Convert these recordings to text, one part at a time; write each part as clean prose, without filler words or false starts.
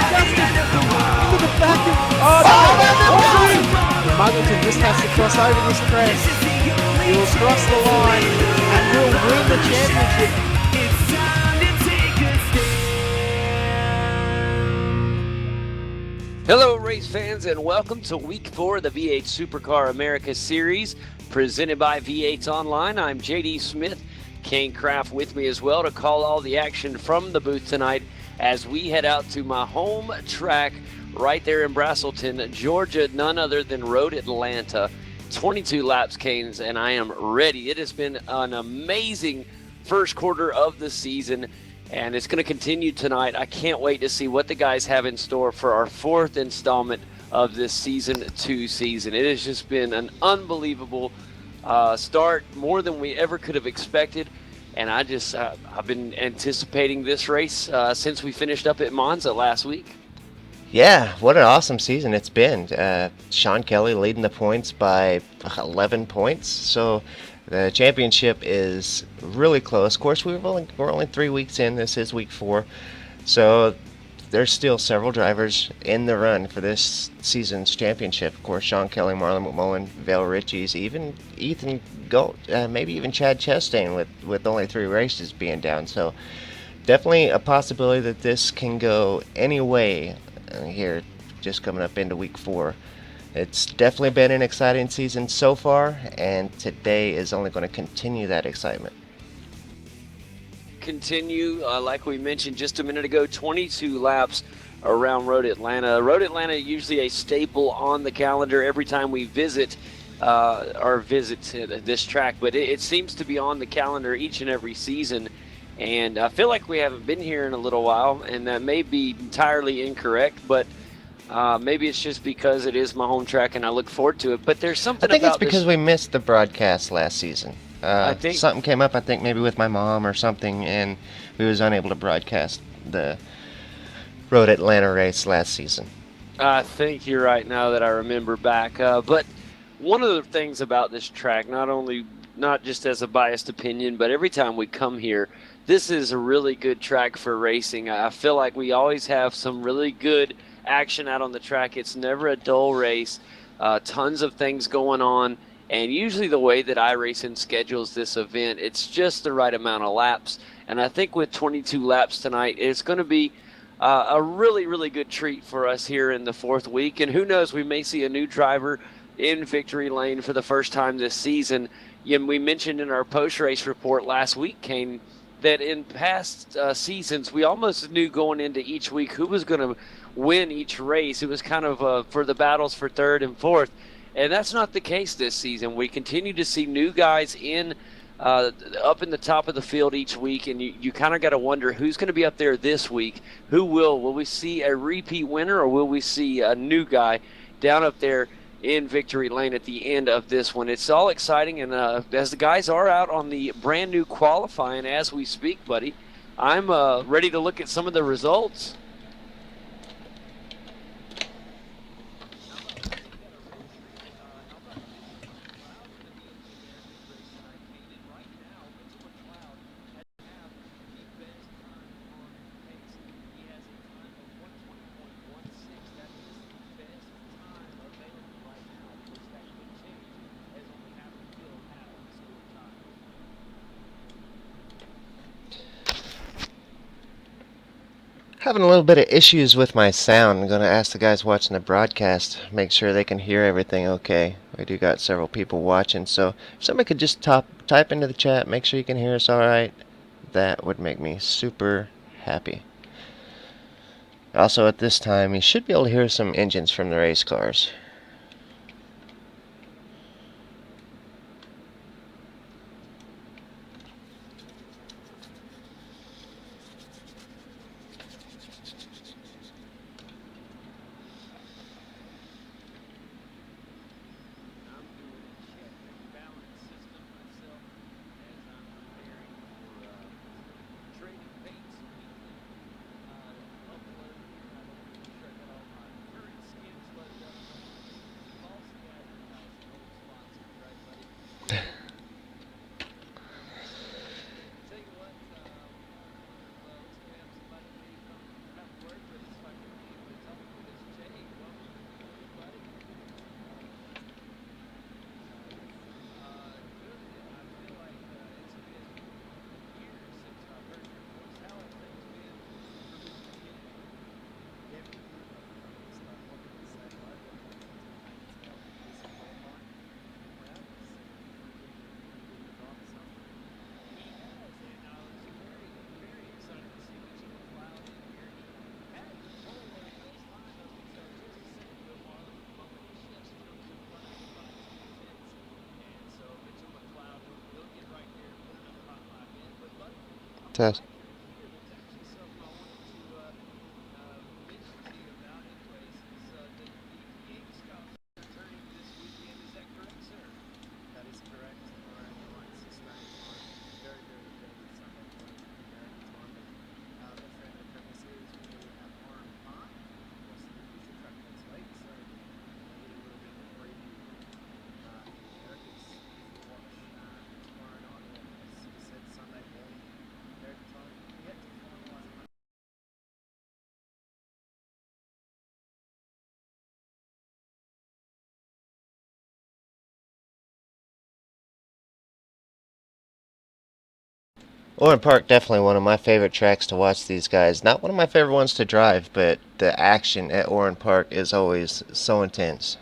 Justin into the back of... Oh, Muggleton just has to cross over this crest. He will cross the line and will win the championship. Hello, race fans, and welcome to Week 4 of the V8 Supercar America Series, presented by V8 Online. I'm JD Smith, Kane Kraft with me as well to call all the action from the booth tonight as we head out to my home track right there in Braselton, Georgia, none other than Road Atlanta. 22 laps, Canes, and I am ready. It has been an amazing first quarter of the season, and it's going to continue tonight. I can't wait to see what the guys have in store for our fourth installment of this Season 2 season. It has just been an unbelievable start, more than we ever could have expected. And I've been anticipating this race since we finished up at Monza last week. Yeah, what an awesome season it's been. Shaun Kelly leading the points by 11 points. So the championship is really close. Of course, we're only 3 weeks in. This is week 4. So there's still several drivers in the run for this season's championship. Of course, Shaun Kelly, Marlon McMullen, Vail Riches, even Ethan Grigg-Gault, maybe even Chad Chastain with only 3 races being down. So definitely a possibility that this can go any way here just coming up into week 4. It's definitely been an exciting season so far, and today is only going to continue that excitement. Continue, like we mentioned just a minute ago, 22 laps around Road Atlanta. Road Atlanta usually a staple on the calendar every time we visit this track, but it seems to be on the calendar each and every season, and I feel like we haven't been here in a little while, and that may be entirely incorrect, but maybe it's just because it is my home track and I look forward to it. But there's something I think about it's because we missed the broadcast last season. I think something came up, I think maybe with my mom or something, and we was unable to broadcast the Road Atlanta race last season. I think you're right now that I remember back. But one of the things about this track, not just as a biased opinion, but every time we come here, this is a really good track for racing. I feel like we always have some really good action out on the track. It's never a dull race. Tons of things going on. And usually the way that iRacing schedules this event, it's just the right amount of laps. And I think with 22 laps tonight, it's going to be a really, really good treat for us here in the 4th week. And who knows, we may see a new driver in victory lane for the first time this season. And we mentioned in our post-race report last week, Kane, that in past seasons, we almost knew going into each week who was going to win each race. It was kind of for the battles for 3rd and 4th. And that's not the case this season. We continue to see new guys up in the top of the field each week, and you kind of got to wonder who's going to be up there this week. Will we see a repeat winner, or will we see a new guy down up there in victory lane at the end of this one? It's all exciting, and as the guys are out on the brand new qualifying as we speak, buddy, I'm ready to look at some of the results. Having a little bit of issues with my sound. I'm going to ask the guys watching the broadcast, make sure they can hear everything okay. We do got several people watching, so if somebody could just type into the chat, make sure you can hear us all right, that would make me super happy. Also, at this time, you should be able to hear some engines from the race cars. Test. Oran Park, definitely one of my favorite tracks to watch these guys. Not one of my favorite ones to drive, but the action at Oran Park is always so intense.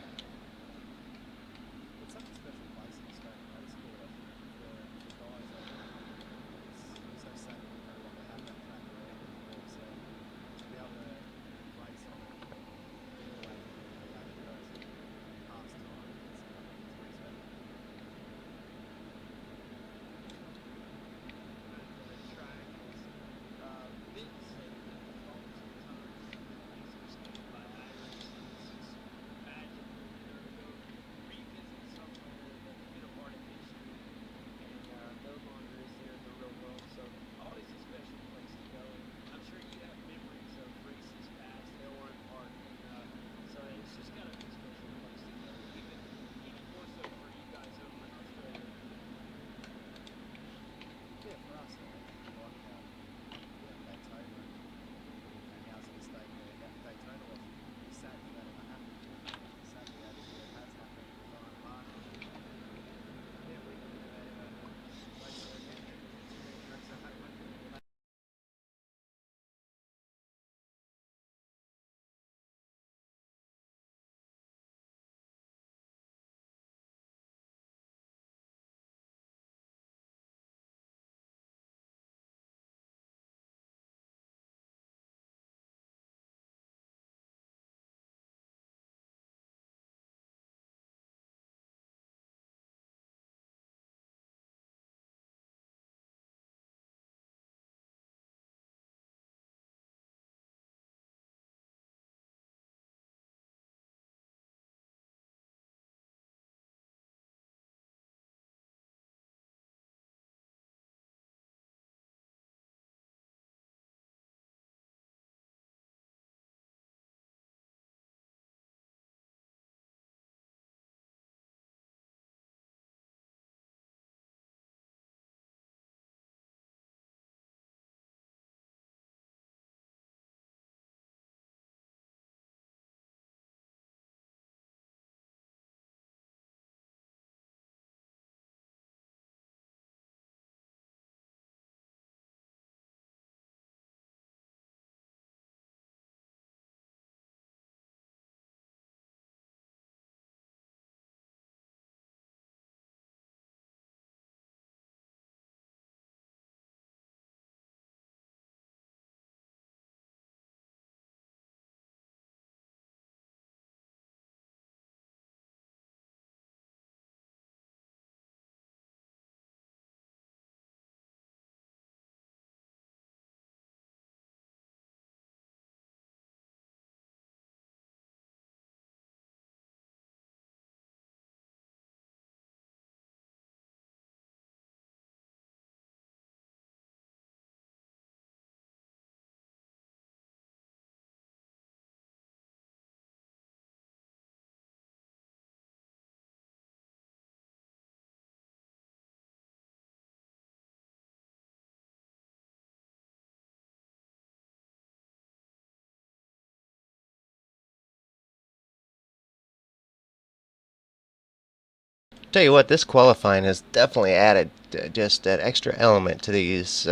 Tell you what, this qualifying has definitely added just that extra element to these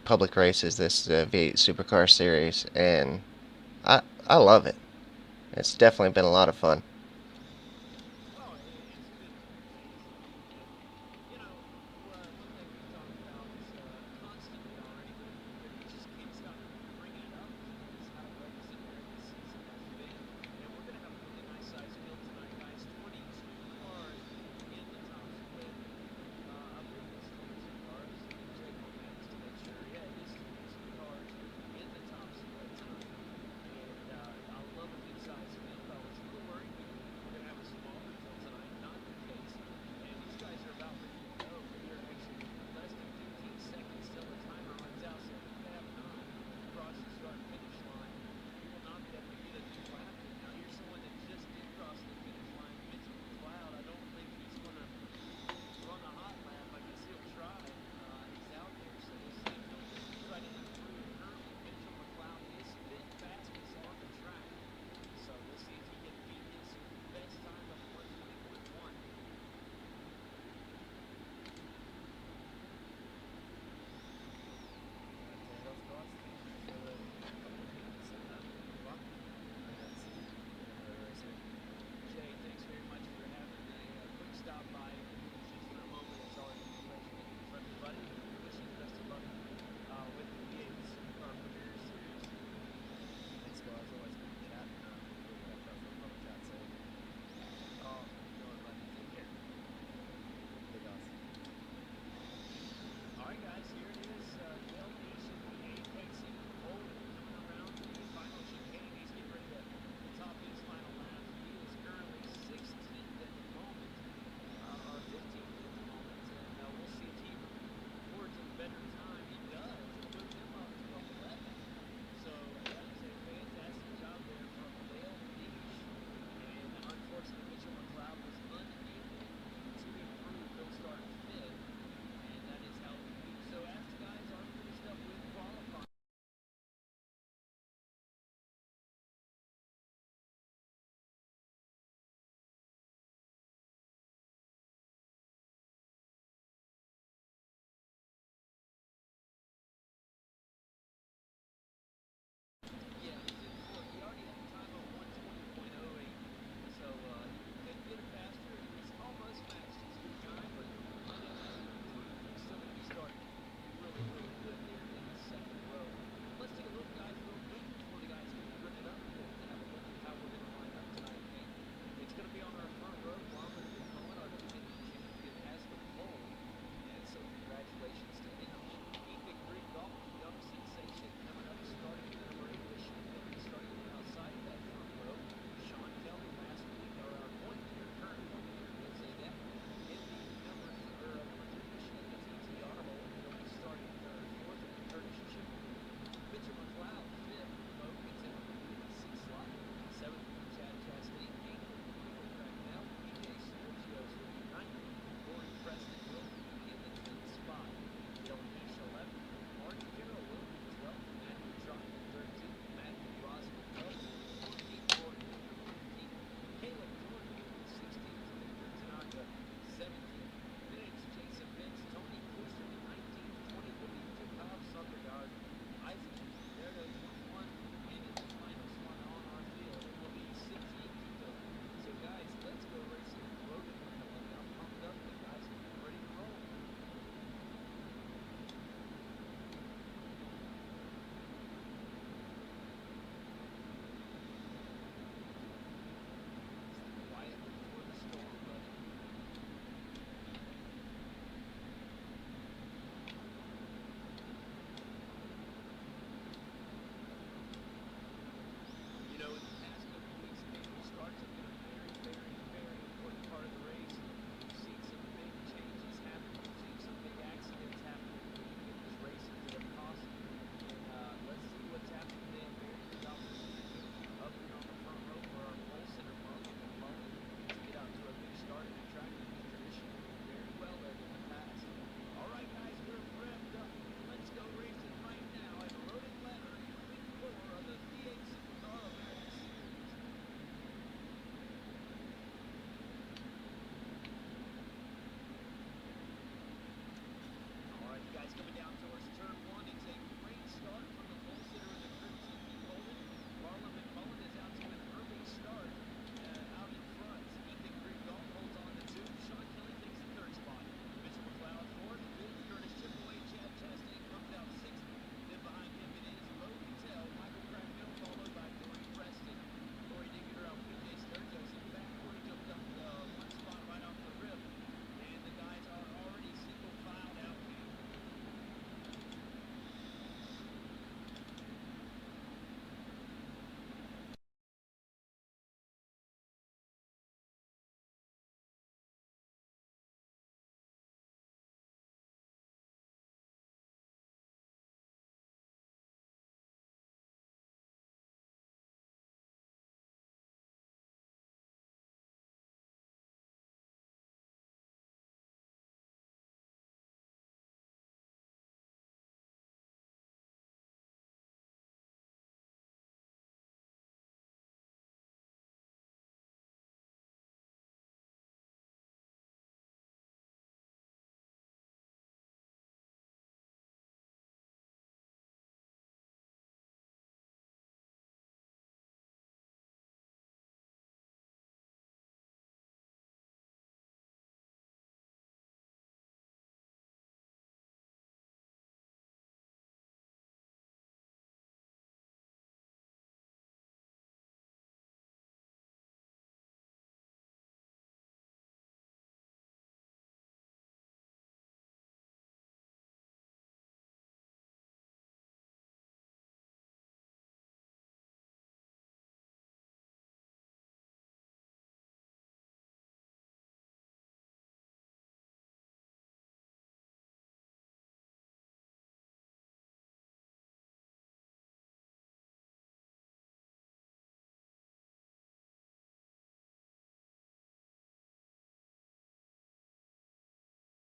public races, this V8 Supercar series, and I love it. It's definitely been a lot of fun.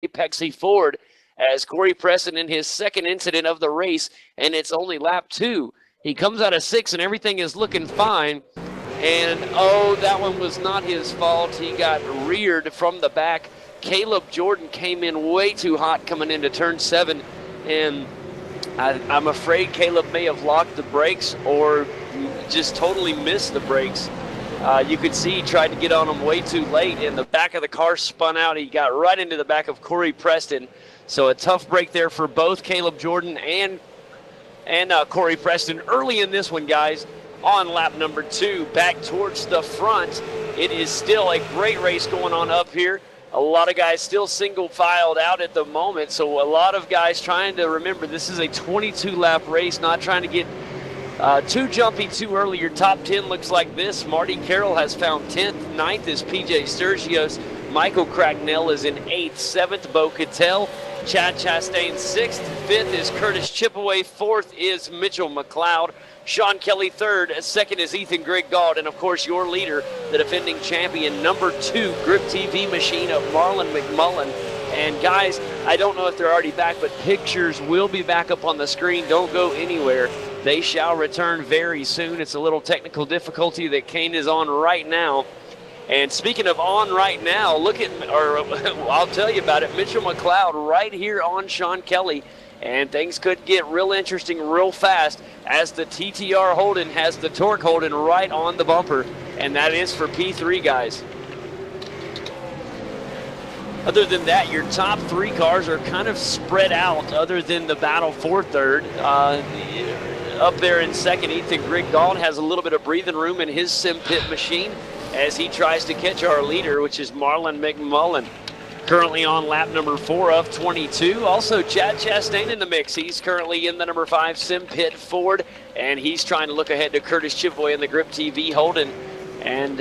Apexi Ford as Corey Preston in his second incident of the race, and it's only lap 2. He comes out of 6, and everything is looking fine. And, oh, that one was not his fault. He got reared from the back. Caleb Jordan came in way too hot coming into turn 7, and I'm afraid Caleb may have locked the brakes or just totally missed the brakes. You could see he tried to get on him way too late, and the back of the car spun out. He got right into the back of Corey Preston. So a tough break there for both Caleb Jordan and Corey Preston early in this one, guys. On lap number 2, back towards the front. It is still a great race going on up here. A lot of guys still single filed out at the moment, so a lot of guys trying to remember this is a 22-lap race, not trying to get too jumpy too early. Your top 10 looks like this. Martin Carroll has found 10th. 9th is PJ Sturgios. Michael Cracknell is in 8th. 7th, Beau Cattell. Chad Chastain 6th. 5th is Curtis Chippeway. 4th is Mitchell McLeod. Shaun Kelly 3rd. 2nd is Ethan Grigg-Gault. And, of course, your leader, the defending champion, number 2 Grip TV machine of Marlon McMullen. And, guys, I don't know if they're already back, but pictures will be back up on the screen. Don't go anywhere. They shall return very soon. It's a little technical difficulty that Kane is on right now. And speaking of on right now, look at, or I'll tell you about it, Mitchell McLeod right here on Shaun Kelly. And things could get real interesting real fast as the TTR Holden has the Torque Holden right on the bumper. And that is for P3, guys. Other than that, your top 3 cars are kind of spread out other than the battle for 3rd. Up there in 2nd, Ethan Grigg-Gault has a little bit of breathing room in his sim pit machine as he tries to catch our leader, which is Marlon McMullen. Currently on lap number 4 of 22. Also, Chad Chastain in the mix. He's currently in the number 5 sim pit Ford, and he's trying to look ahead to Curtis Chippeway in the Grip TV Holden. And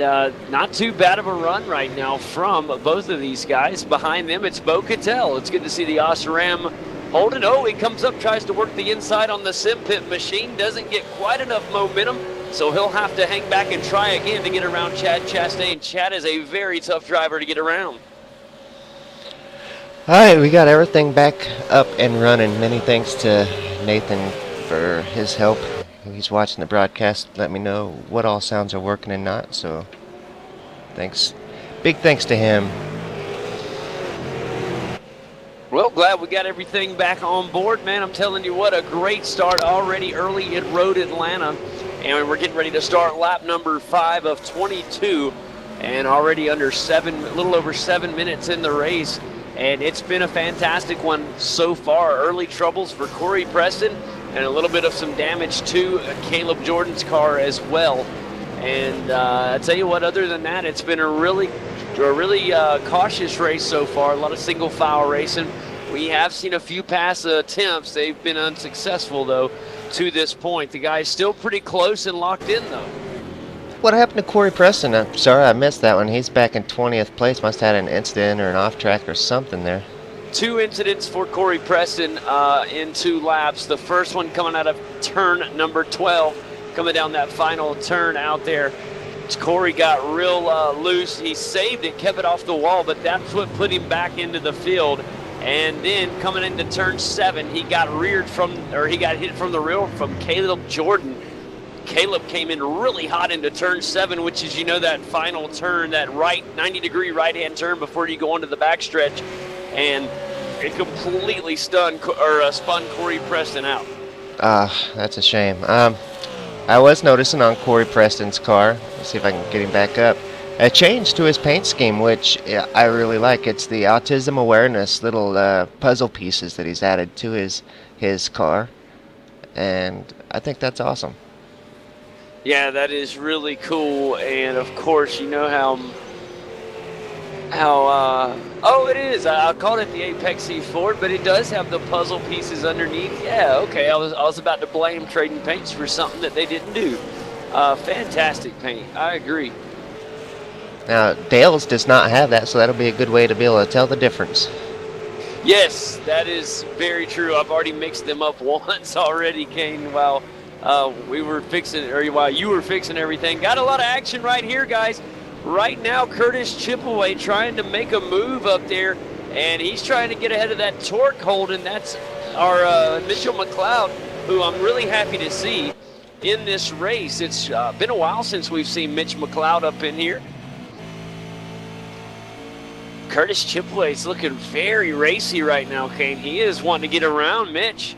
not too bad of a run right now from both of these guys. Behind them, it's Beau Cattell. It's good to see the Osram Holden. Oh, he comes up, tries to work the inside on the sim pit machine. Doesn't get quite enough momentum, so he'll have to hang back and try again to get around Chad Chastain. Chad is a very tough driver to get around. All right, we got everything back up and running. Many thanks to Nathan for his help. He's watching the broadcast. Let me know what all sounds are working and not. So thanks. Big thanks to him. Well, glad we got everything back on board, man. I'm telling you what, a great start already early at Road Atlanta. And we're getting ready to start lap number 5 of 22. And already under a little over 7 minutes in the race. And it's been a fantastic one so far. Early troubles for Corey Preston and a little bit of some damage to Caleb Jordan's car as well. And I tell you what, other than that, it's been a really cautious race so far. A lot of single file racing. We have seen a few pass attempts. They've been unsuccessful, though, to this point. The guy's still pretty close and locked in, though. What happened to Corey Preston? I'm sorry I missed that one. He's back in 20th place. Must have had an incident or an off track or something there. 2 incidents for Corey Preston in 2 laps. The first one coming out of turn number 12, coming down that final turn out there. Corey got real loose. He saved it, kept it off the wall, but that's what put him back into the field. And then coming into turn 7, he got hit from the rear from Caleb Jordan. Caleb came in really hot into turn 7, which is, that final turn, that 90-degree right-hand turn before you go into the backstretch. And it completely spun Corey Preston out. That's a shame. I was noticing on Corey Preston's car, let's see if I can get him back up, a change to his paint scheme, which I really like. It's the autism awareness little puzzle pieces that he's added to his car, and I think that's awesome. Yeah, that is really cool, and of course, you know how it is. I called it the Apexi Ford, but it does have the puzzle pieces underneath. Yeah, okay. I was about to blame Trading Paints for something that they didn't do. Fantastic paint. I agree. Now, Dale's does not have that, so that'll be a good way to be able to tell the difference. Yes, that is very true. I've already mixed them up once already, Kane, while you were fixing everything. Got a lot of action right here, guys. Right now, Curtis Chippeway trying to make a move up there and he's trying to get ahead of that torque Holden. That's our Mitchell McLeod, who I'm really happy to see in this race. It's been a while since we've seen Mitch McLeod up in here. Curtis Chippeway's looking very racy right now, Kane. He is wanting to get around Mitch.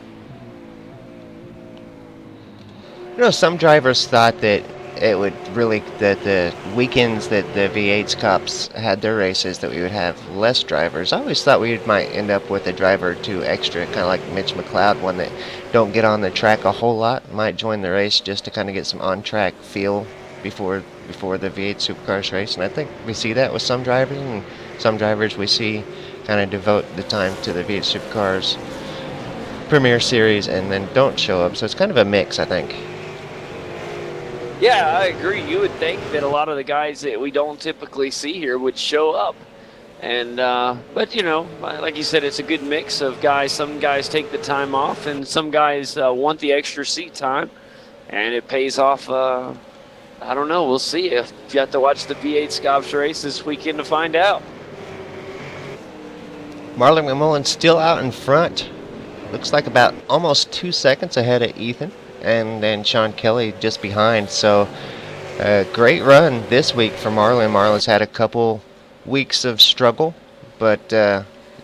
You know, some drivers thought that it would really, that the weekends that the V8's Cups had their races, that we would have less drivers. I always thought we might end up with a driver or two extra, kind of like Mitch McLeod, one that don't get on the track a whole lot, might join the race just to kind of get some on-track feel before the V8 Supercars race. And I think we see that with some drivers, and some drivers we see kind of devote the time to the V8 Supercars Premier Series and then don't show up. So it's kind of a mix, I think. Yeah, I agree. You would think that a lot of the guys that we don't typically see here would show up. And but, you know, like you said, it's a good mix of guys. Some guys take the time off, and some guys want the extra seat time. And it pays off. I don't know. We'll see. If you have to watch the V8 Scops race this weekend to find out. Marlon McMullen still out in front. Looks like about almost 2 seconds ahead of Ethan. And then Shaun Kelly just behind. So great run this week for Marlon. Marlon's had a couple weeks of struggle, but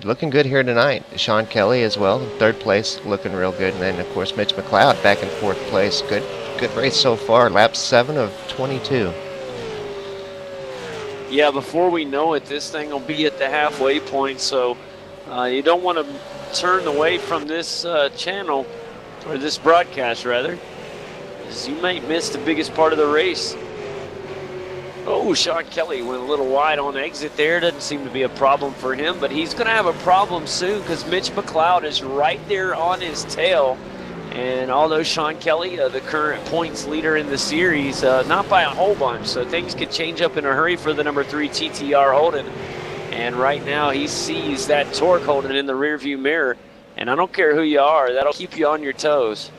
looking good here tonight. Shaun Kelly as well, third place, looking real good. And then, of course, Mitch McLeod back in fourth place. Good race so far. Lap 7 of 22. Yeah, before we know it, this thing will be at the halfway point. So you don't want to turn away from this channel, or this broadcast rather, because you might miss the biggest part of the race. Oh, Shaun Kelly went a little wide on exit there. Doesn't seem to be a problem for him, but he's going to have a problem soon because Mitch McLeod is right there on his tail. And although Shaun Kelly, the current points leader in the series, not by a whole bunch, so things could change up in a hurry for the number 3 TTR Holden. And right now he sees that torque Holden in the rearview mirror. And I don't care who you are, that'll keep you on your toes.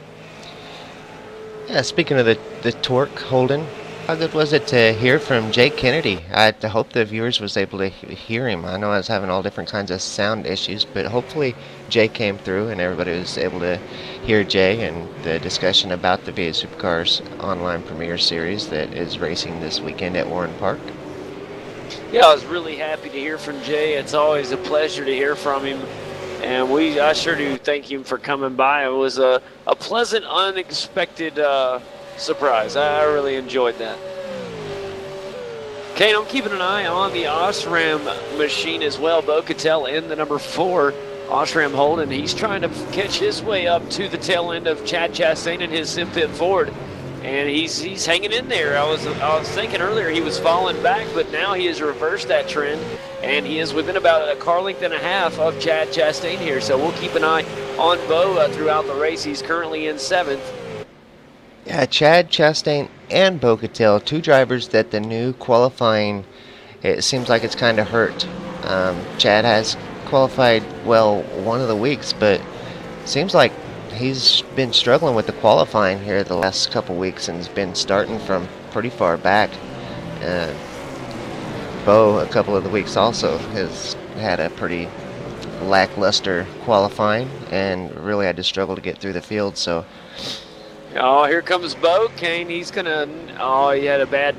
Yeah, speaking of the torque, Holden, how good was it to hear from Jake Kennedy? I hope the viewers was able to hear him. I know I was having all different kinds of sound issues, but hopefully Jay came through and everybody was able to hear Jay and the discussion about the V8 Supercars Online Premier Series that is racing this weekend at Warren Park. Yeah, I was really happy to hear from Jay. It's always a pleasure to hear from him. And I sure do thank him for coming by. It was a pleasant, unexpected surprise. I really enjoyed that. Kane, I'm keeping an eye on the Osram machine as well. Beau Cattell in the number 4, Osram Holden. He's trying to catch his way up to the tail end of Chad Chastain and his Simpit Ford. And he's hanging in there. I was thinking earlier he was falling back, but now he has reversed that trend, and he is within about a car length and a half of Chad Chastain here. So we'll keep an eye on Beau throughout the race. He's currently in 7th. Yeah, Chad Chastain and Beau Cattell, two drivers that the new qualifying, it seems like it's kind of hurt. Chad has qualified well one of the weeks, but it seems like he's been struggling with the qualifying here the last couple weeks and has been starting from pretty far back. Beau, a couple of the weeks also, has had a pretty lackluster qualifying and really had to struggle to get through the field. So, oh, here comes Beau. Kane, he's gonna. Oh, he had a bad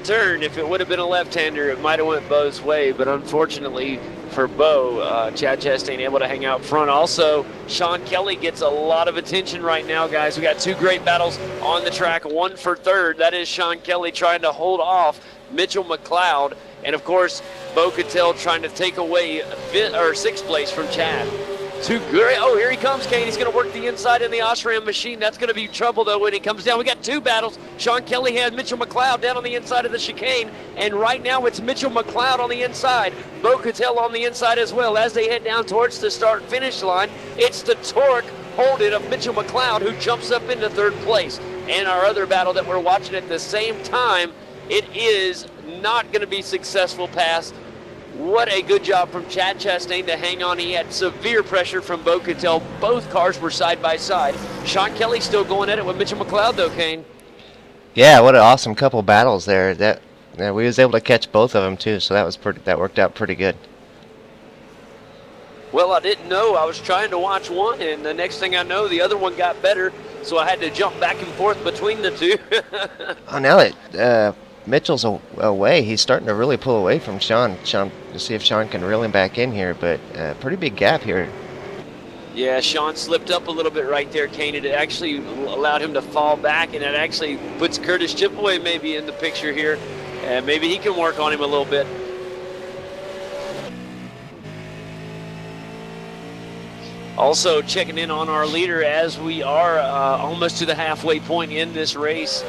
turn. If it would have been a left-hander, it might have went Beau's way, but unfortunately for Beau, Chad Chastain able to hang out front. Also, Shaun Kelly gets a lot of attention right now, guys. We got two great battles on the track, one for third. That is Shaun Kelly trying to hold off Mitchell McLeod, and of course, Beau Cattell trying to take away 6th place from Chad. Two great. Oh, here he comes, Kane. He's going to work the inside in the Osram machine. That's going to be trouble, though, when he comes down. We got two battles. Shaun Kelly had Mitchell McLeod down on the inside of the chicane, and right now it's Mitchell McLeod on the inside. Beau Cattell on the inside as well. As they head down towards the start-finish line, it's the torque holding of Mitchell McLeod who jumps up into 3rd place. And our other battle that we're watching at the same time, it is not going to be successful pass. What a good job from Chad Chastain to hang on. He had severe pressure from Beau Cattell. Both cars were side by side. Shaun Kelly still going at it with Mitchell McLeod, though, Kane. Yeah, what an awesome couple battles there. We was able to catch both of them too, so that worked out pretty good. Well, I didn't know. I was trying to watch one, and the next thing I know, the other one got better, so I had to jump back and forth between the two. Oh, now that Mitchell's away, he's starting to really pull away from Shaun. To see if Shaun can reel him back in here, but pretty big gap here. Yeah, Shaun slipped up a little bit right there, Kane. It actually allowed him to fall back, and it actually puts Curtis Chippeway maybe in the picture here, and maybe he can work on him a little bit. Also checking in on our leader as we are almost to the halfway point in this race.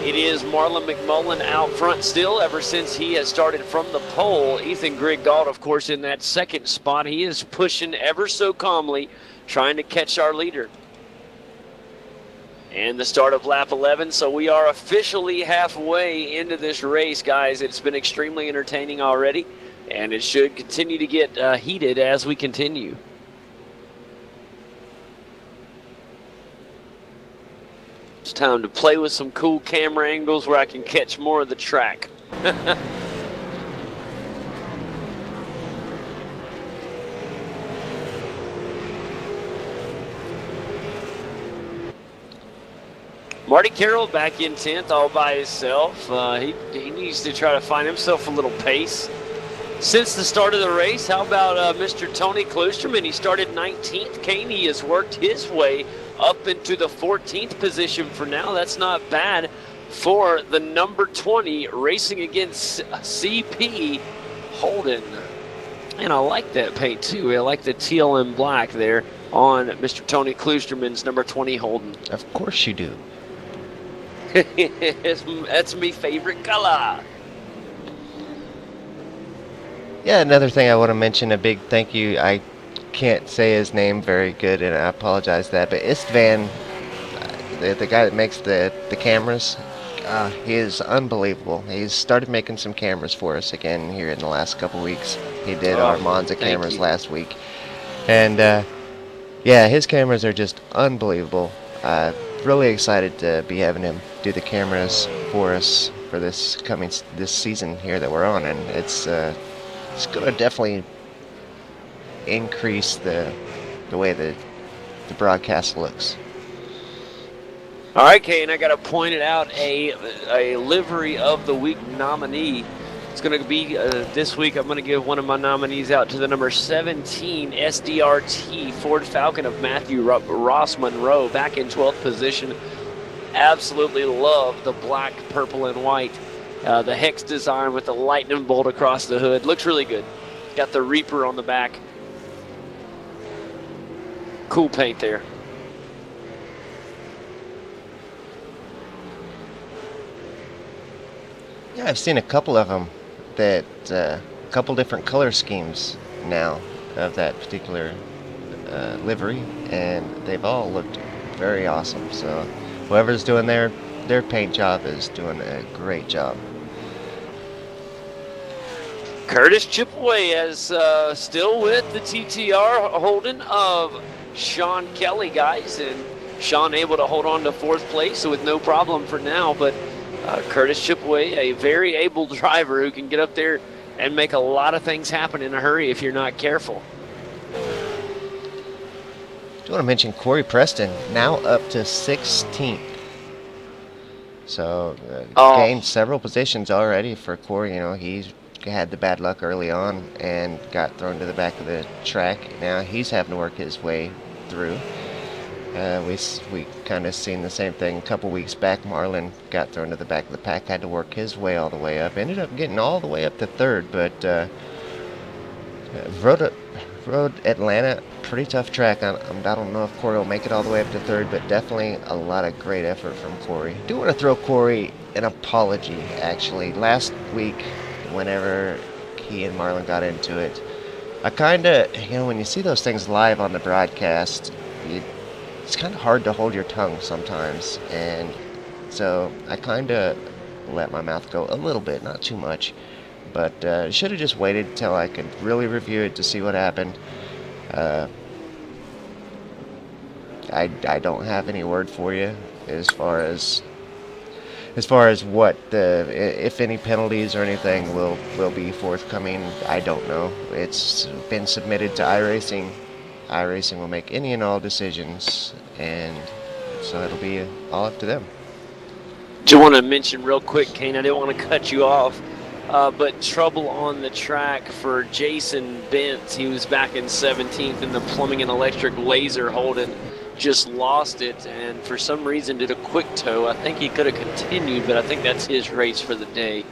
It is Marlon McMullen out front still ever since he has started from the pole. Ethan Grigg-Gault, of course, in that second spot. He is pushing ever so calmly, trying to catch our leader. And the start of lap 11, so we are officially halfway into this race, guys. It's been extremely entertaining already, and it should continue to get heated as we continue. It's time to play with some cool camera angles where I can catch more of the track. Martin Carroll back in 10th all by himself. He needs to try to find himself a little pace. Since the start of the race, how about Mr. Tony Kloosterman? He started 19th. Kane, he has worked his way up into the 14th position for now. That's not bad for the number 20 racing against CP Holden. And I like that paint too. I like the teal and black there on Mr. Tony Kloosterman's number 20 Holden. Of course you do. That's my favorite color. Yeah, another thing I want to mention, a big thank you. I can't say his name very good, and I apologize for that, but Istvan, the guy that makes the cameras, he is unbelievable. He's started making some cameras for us again here in the last couple weeks. He did our Monza cameras last week. And, yeah, his cameras are just unbelievable. Really excited to be having him do the cameras for us for this season here that we're on, and it's going to definitely increase the way the broadcast looks. All right, Kane, I got to point it out, a livery of the week nominee. It's going to be this week. I'm going to give one of my nominees out to the number 17 SDRT Ford Falcon of Mathew Ross-munro, back in 12th position. Absolutely love the black, purple, and white. The hex design with the lightning bolt across the hood. Looks really good. Got the Reaper on the back. Cool paint there. Yeah, I've seen a couple of them that a couple different color schemes now of that particular livery, and they've all looked very awesome. So whoever's doing their paint job is doing a great job. Curtis Chippeway is still with the TTR Holden of Shaun Kelly, guys, and Shaun able to hold on to 4th place with no problem for now, but Curtis Chippeway, a very able driver who can get up there and make a lot of things happen in a hurry if you're not careful. I do want to mention Corey Preston, now up to 16th. So gained several positions already for Corey. You know, he's had the bad luck early on and got thrown to the back of the track. Now he's having to work his way through. We kind of seen the same thing a couple weeks back. Marlon got thrown to the back of the pack, had to work his way all the way up. Ended up getting all the way up to 3rd, but Road Atlanta, pretty tough track. I don't know if Corey will make it all the way up to 3rd, but definitely a lot of great effort from Corey. I do want to throw Corey an apology, actually. Last week, whenever he and Marlon got into it, I kind of, when you see those things live on the broadcast, it's kind of hard to hold your tongue sometimes, and so I kind of let my mouth go a little bit, not too much, but should have just waited till I could really review it to see what happened. I don't have any word for you as far as as far as what if any penalties or anything will be forthcoming, I don't know. It's been submitted to iRacing. iRacing will make any and all decisions, and so it'll be all up to them. Do you want to mention real quick, Kane? I didn't want to cut you off, but trouble on the track for Jason Bentz. He was back in 17th in the plumbing and electric laser. Holden just lost it, and for some reason did a quick toe. I think he could have continued, but I think that's his race for the day.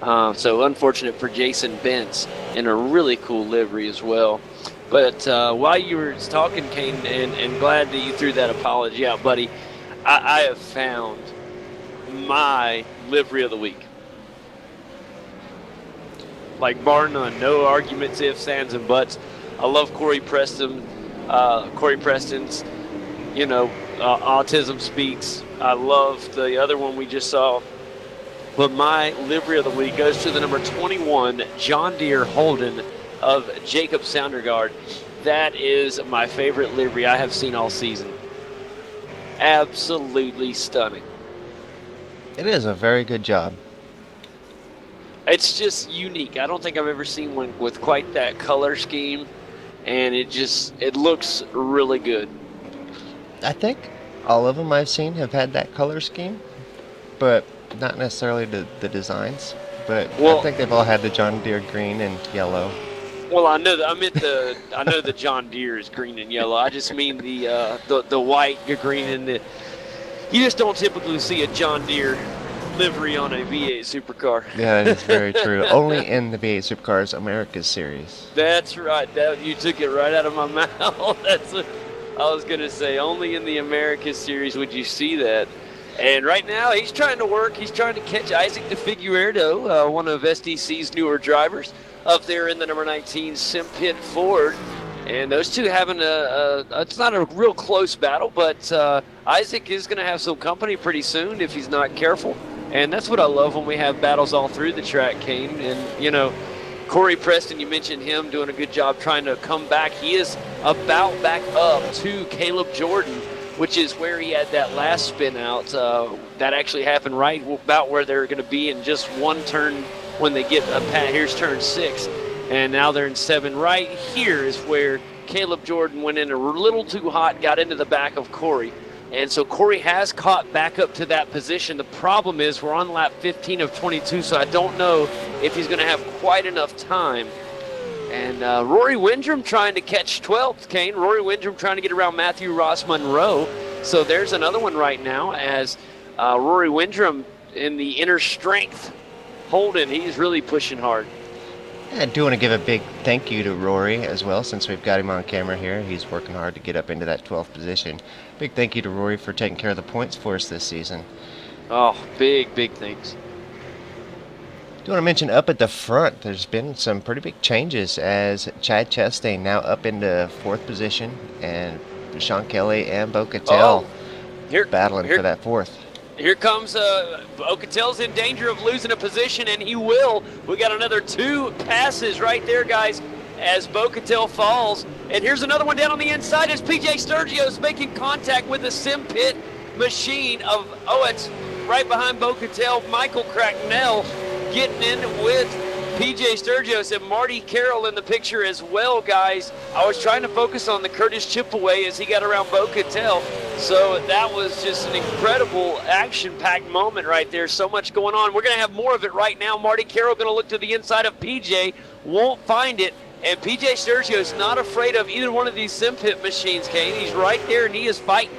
So unfortunate for Jason Bentz, in a really cool livery as well. But while you were talking, Kane, and glad that you threw that apology out, buddy, I have found my livery of the week. Like, bar none, no arguments, ifs, ands, and buts. I love Corey Preston's, Autism Speaks. I love the other one we just saw. But my livery of the week goes to the number 21 John Deere Holden of Jacob Soundergaard. That is my favorite livery I have seen all season. Absolutely stunning. It is a very good job. It's just unique. I don't think I've ever seen one with quite that color scheme, and it looks really good. I think all of them I've seen have had that color scheme, but not necessarily the designs. But I think they've all had the John Deere green and yellow. Well, I know that. I know the John Deere is green and yellow. I just mean the white, green, and the. You just don't typically see a John Deere livery on a V8 Supercar. Yeah, that is very true. Only in the V8 Supercars America's Series. That's right. You took it right out of my mouth. That's what I was going to say. Only in the America's Series would you see that. And right now, he's trying to work. He's trying to catch Isaac de Figueiredo, one of SDC's newer drivers, up there in the number 19 Simpit Ford. And those two having it's not a real close battle, but Isaac is going to have some company pretty soon if he's not careful. And that's what I love when we have battles all through the track, Kane. And, Corey Preston, you mentioned him doing a good job trying to come back. He is about back up to Caleb Jordan, which is where he had that last spin out. That actually happened right about where they're going to be in just one turn when they get here's turn 6. And now they're in 7. Right here is where Caleb Jordan went in a little too hot, got into the back of Corey. And so Corey has caught back up to that position. The problem is we're on lap 15 of 22, so I don't know if he's going to have quite enough time. And Rory Windrum trying to catch 12th, Kane. Rory Windrum trying to get around Mathew Ross-munro. So there's another one right now as Rory Windrum in the inner strength. Holden, he's really pushing hard. I do want to give a big thank you to Rory as well, since we've got him on camera here. He's working hard to get up into that 12th position. Big thank you to Rory for taking care of the points for us this season. Oh, big thanks. Do want to mention up at the front, there's been some pretty big changes as Chad Chastain now up into 4th position, and Shaun Kelly and Beau Cattell battling for that 4th. Here comes Beau Cattell's in danger of losing a position, and he will. We got another 2 passes right there, guys, as Beau Cattell falls. And here's another one down on the inside as PJ Sturgio's making contact with the Simpit machine of, it's right behind Beau Cattell. Michael Cracknell getting in with PJ Sturgis and Martin Carroll in the picture as well, guys. I was trying to focus on the Curtis Chippeway as he got around Beau Cattell. So that was just an incredible action-packed moment right there. So much going on. We're going to have more of it right now. Martin Carroll going to look to the inside of PJ. Won't find it. And PJ Sturgio is not afraid of either one of these Simpit machines, Kane. He's right there and he is fighting.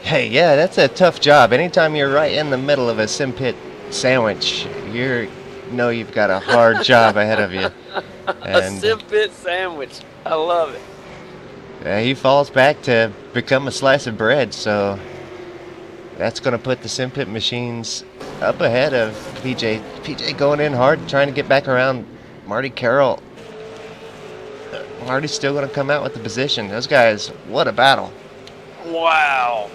Hey, yeah, that's a tough job. Anytime you're right in the middle of a Simpit sandwich, you've got a hard job ahead of you. And a Simpit sandwich. I love it. He falls back to become a slice of bread, so that's going to put the Simpit machines up ahead of PJ. PJ going in hard, trying to get back around Marty Carroll. Marty's still going to come out with the position. Those guys, what a battle. Wow.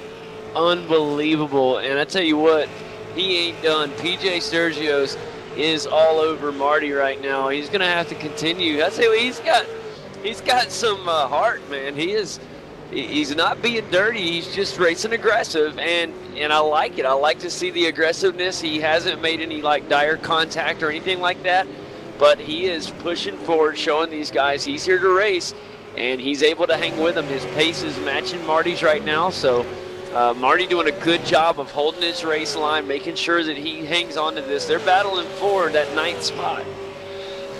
Unbelievable. And I tell you what, he ain't done. PJ Sturgio's is all over Marty right now. He's going to have to continue. I tell you, he's got some heart, man. He He's not being dirty. He's just racing aggressive, and I like it. I like to see the aggressiveness. He hasn't made any like dire contact or anything like that, but he is pushing forward, showing these guys he's here to race, and he's able to hang with them. His pace is matching Marty's right now, so Marty doing a good job of holding his race line, making sure that he hangs on to this. They're battling for that 9th spot.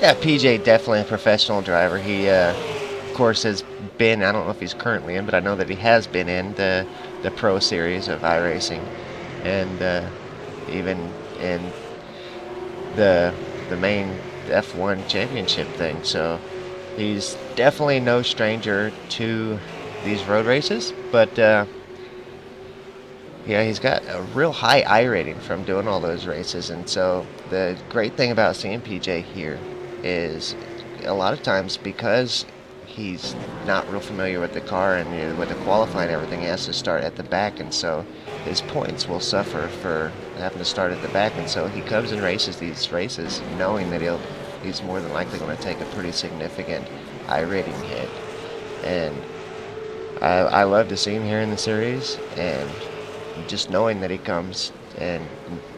Yeah, PJ definitely a professional driver. He, of course, has been, I don't know if he's currently in, but I know that he has been in the Pro Series of iRacing, and even in the main F1 championship thing. So he's definitely no stranger to these road races, but yeah, he's got a real high I rating from doing all those races. And so the great thing about seeing PJ here is a lot of times, because he's not real familiar with the car and with the qualifying and everything, he has to start at the back, and so his points will suffer for having to start at the back. And so he comes and races these races knowing that he's more than likely going to take a pretty significant I rating hit. And I love to see him here in the series, and just knowing that he comes and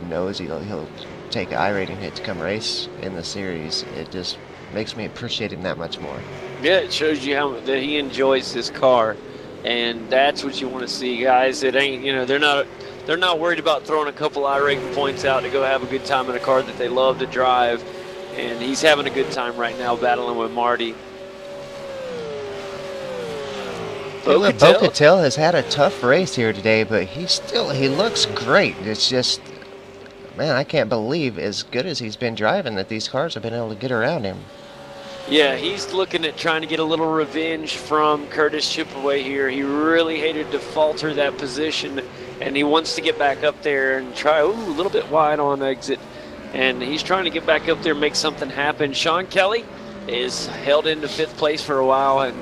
knows he'll take an I rating hit to come race in the series, it just makes me appreciate him that much more. Yeah, it shows you how that he enjoys his car, and that's what you want to see, guys. It ain't, they're not worried about throwing a couple I rating points out to go have a good time in a car that they love to drive, and he's having a good time right now battling with Marty. Beau Cattell has had a tough race here today, but he looks great. It's just, man, I can't believe, as good as he's been driving, that these cars have been able to get around him. Yeah, he's looking at trying to get a little revenge from Curtis Chippeway here. He really hated to falter that position, and he wants to get back up there and try, a little bit wide on exit. And he's trying to get back up there and make something happen. Shaun Kelly is held into 5th place for a while, and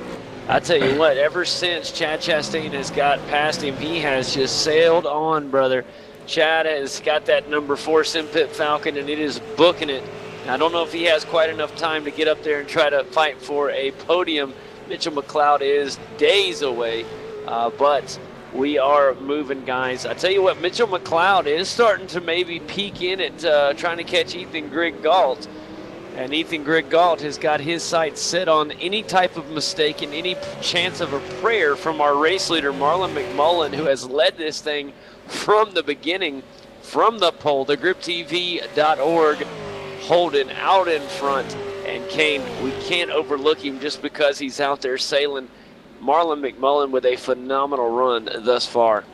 I tell you what, ever since Chad Chastain has got past him, he has just sailed on, brother. Chad has got that number 4 Simpit Falcon, and it is booking it. I don't know if he has quite enough time to get up there and try to fight for a podium. Mitchell McLeod is days away, but we are moving, guys. I tell you what, Mitchell McLeod is starting to maybe peek in at trying to catch Ethan Grigg-Gault. And Ethan Grigg-Gault has got his sights set on any type of mistake and any chance of a prayer from our race leader, Marlon McMullen, who has led this thing from the beginning, from the pole, thegriptv.org, holding out in front. And Kane, we can't overlook him just because he's out there sailing. Marlon McMullen with a phenomenal run thus far.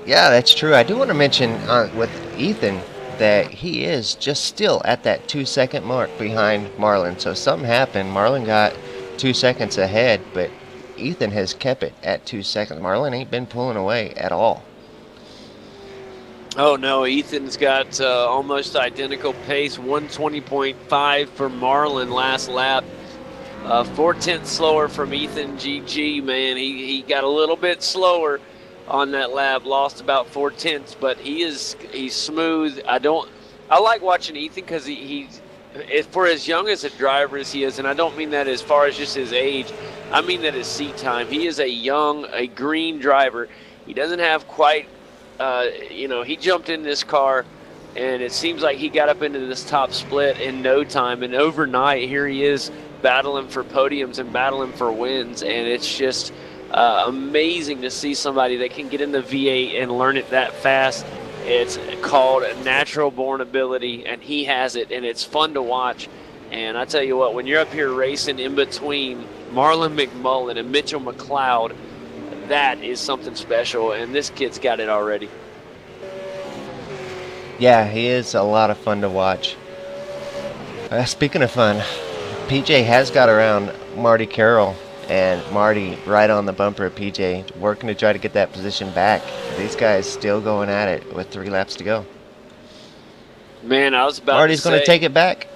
Yeah, that's true. I do want to mention with Ethan that he is just still at that 2-second mark behind Marlon. So something happened. Marlon got 2 seconds ahead, but Ethan has kept it at 2 seconds. Marlon ain't been pulling away at all. Oh, no, Ethan's got almost identical pace, 120.5 for Marlon last lap. 4/10 slower from Ethan. GG, man. He got a little bit slower on that lap, lost about 4/10, but he's smooth. I like watching Ethan because he's for as young as a driver as he is, and I don't mean that as far as just his age. I mean that his seat time. He is a green driver. He doesn't have quite, he jumped in this car, and it seems like he got up into this top split in no time, and overnight here he is battling for podiums and battling for wins, and it's just amazing to see somebody that can get in the V8 and learn it that fast. It's called natural born ability, and he has it, and it's fun to watch. And I tell you what, when you're up here racing in between Marlon McMullen and Mitchell McLeod, that is something special, and this kid's got it already. Yeah, he is a lot of fun to watch. Speaking of fun, PJ has got around Marty Carroll, and Marty right on the bumper of PJ, working to try to get that position back. These guys still going at it with 3 laps to go. Man, I was about Marty's to say, going to take it back.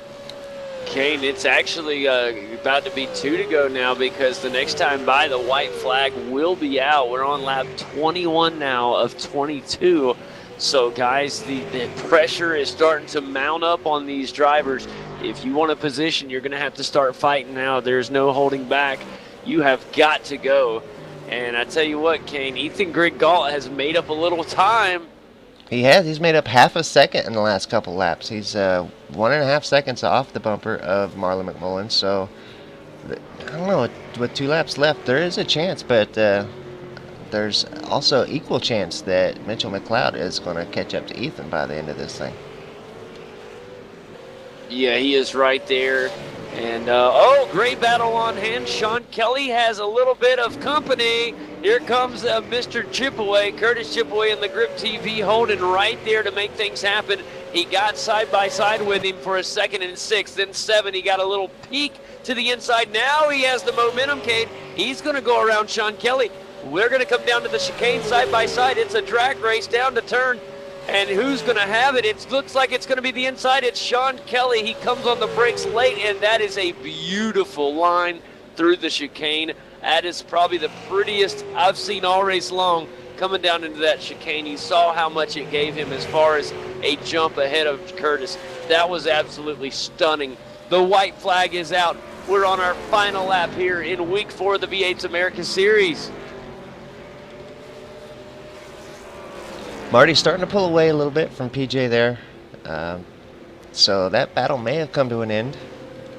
Kane, it's actually about to be 2 to go now, because the next time by, the white flag will be out. We're on lap 21 now of 22. So, guys, the pressure is starting to mount up on these drivers. If you want a position, you're going to have to start fighting now. There's no holding back. You have got to go. And I tell you what, Kane, Ethan Grigg-Gault has made up a little time. He has. He's made up half a second in the last couple laps. He's 1.5 seconds off the bumper of Marlon McMullen. So, I don't know, with 2 laps left, there is a chance, but there's also equal chance that Mitchell McLeod is going to catch up to Ethan by the end of this thing. Yeah, he is right there. And, great battle on hand. Shaun Kelly has a little bit of company. Here comes Mr. Chippeway, Curtis Chippeway in the Grip TV, holding right there to make things happen. He got side by side with him for a 2nd and 6th, then 7. He got a little peek to the inside. Now he has the momentum, Kate. He's going to go around Shaun Kelly. We're going to come down to the chicane side by side. It's a drag race down to turn. And who's going to have it? It looks like it's going to be the inside. It's Shaun Kelly. He comes on the brakes late, and that is a beautiful line through the chicane. That is probably the prettiest I've seen all race long coming down into that chicane. You saw how much it gave him as far as a jump ahead of Curtis. That was absolutely stunning. The white flag is out. We're on our final lap here in Week 4 of the V8's America Series. Marty's starting to pull away a little bit from PJ there. So that battle may have come to an end.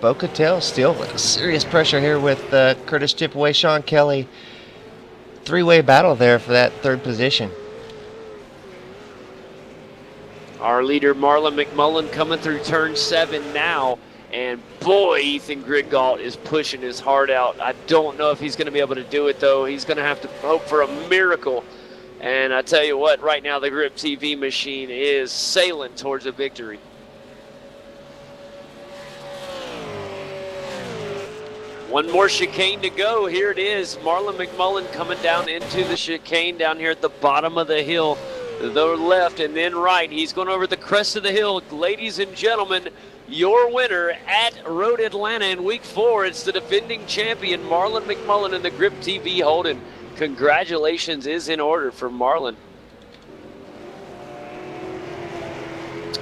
Beau Cattell still with serious pressure here with Curtis Chippeway, Shaun Kelly. 3-way battle there for that 3rd position. Our leader, Marlon McMullen, coming through turn 7 now. And boy, Ethan Grigg-Gault is pushing his heart out. I don't know if he's going to be able to do it, though. He's going to have to hope for a miracle. And I tell you what, right now the Grip TV machine is sailing towards a victory. One more chicane to go. Here it is. Marlon McMullen coming down into the chicane down here at the bottom of the hill. The left and then right. He's going over the crest of the hill. Ladies and gentlemen, your winner at Road Atlanta in Week 4. It's the defending champion, Marlon McMullen, in the Grip TV Holden. Congratulations is in order for Marlon.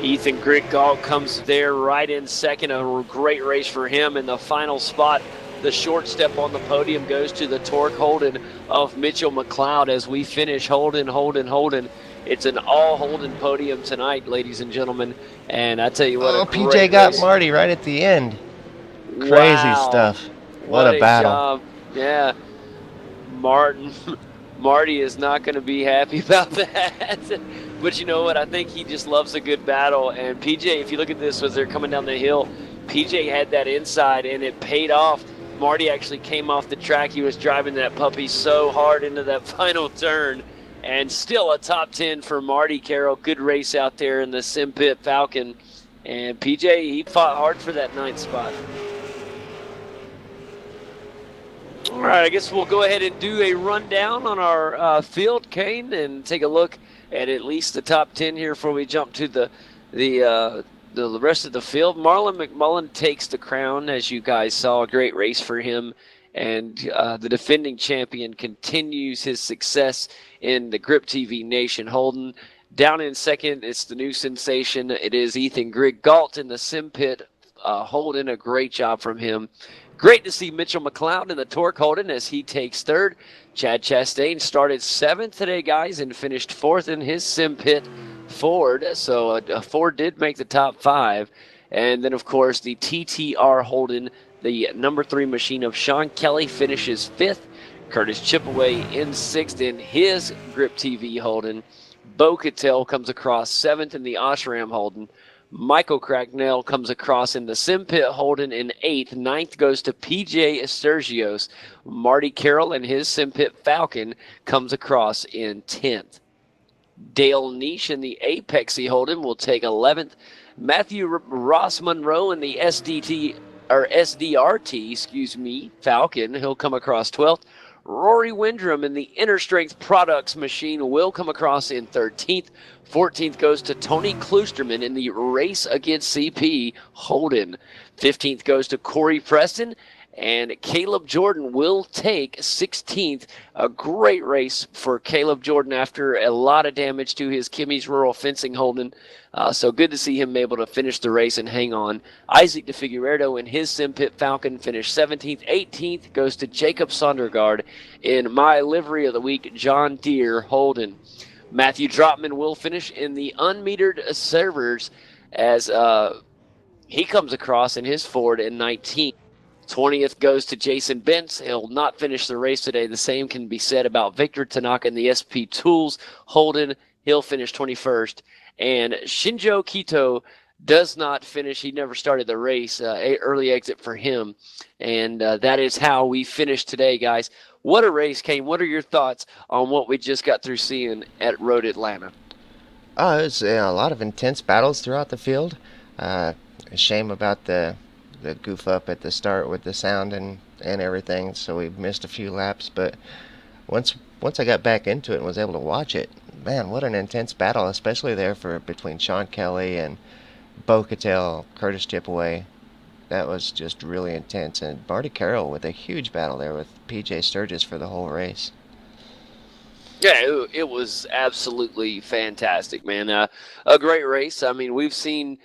Ethan Grigg-Gault comes there right in second. A great race for him in the final spot. The short step on the podium goes to the torque Holden of Mitchell McLeod as we finish Holden. It's an all Holden podium tonight, ladies and gentlemen. And I tell you what, PJ got race. Marty right at the end. Crazy stuff. What a battle. Job. Yeah. Marty is not going to be happy about that. But you know what? I think he just loves a good battle. And PJ, if you look at this, as they're coming down the hill, PJ had that inside, and it paid off. Marty actually came off the track. He was driving that puppy so hard into that final turn. And still a top 10 for Marty Carroll. Good race out there in the Sim Pit Falcon. And PJ, he fought hard for that 9th spot. All right, I guess we'll go ahead and do a rundown on our field, Kane, and take a look at least the top 10 here before we jump to the rest of the field. Marlon McMullen takes the crown, as you guys saw. A great race for him. And the defending champion continues his success in the Grip TV Nation Holden. Down in second, it's the new sensation. It is Ethan Grigg-Gault in the Sim Pit Holden. A great job from him. Great to see Mitchell McLeod in the torque Holden as he takes 3rd. Chad Chastain started 7th today, guys, and finished 4th in his Sim Pit Ford. So a Ford did make the top 5. And then, of course, the TTR Holden, the number 3 machine of Shaun Kelly, finishes 5th. Curtis Chippeway in 6th in his Grip TV Holden. Beau Cattell comes across 7th in the Osram Holden. Michael Cracknell comes across in the Sim Pit Holden in 8th. 9th goes to PJ Esturgios. Marty Carroll in his Sim Pit Falcon comes across in 10th. Dale Neish in the Apexy Holden will take 11th. Mathew Ross-munro in the SDRT, Falcon, he'll come across 12th. Rory Windrum in the Inner Strength Products machine will come across in 13th. 14th goes to Tony Kloosterman in the Race Against CP Holden. 15th goes to Corey Preston. and Caleb Jordan will take 16th. A great race for Caleb Jordan after a lot of damage to his Kimmy's Rural Fencing Holden. So good to see him able to finish the race and hang on. Isaac de Figueiredo in his Sim Pit Falcon finished 17th. 18th goes to Jacob Sondergaard in my livery of the week, John Deere Holden. Matthew Trotman will finish in the unmetered servers as he comes across in his Ford in 19th. 20th goes to Jason Bentz. He'll not finish the race today. The same can be said about Victor Tanaka in the SP Tools Holden. He'll finish 21st. And Shinjo Kito does not finish. He never started the race. Early exit for him. And that is how we finished today, guys. What a race, Kane. What are your thoughts on what we just got through seeing at Road Atlanta? It was a lot of intense battles throughout the field. A shame about the goof up at the start with the sound and everything, so we missed a few laps. But once I got back into it and was able to watch it, man, what an intense battle, especially there between Shaun Kelly and Beau Cattell, Curtis Chippeway. That was just really intense. And Martin Carroll with a huge battle there with PJ Sturgis for the whole race. Yeah, it was absolutely fantastic, man. A great race. I mean, we've seen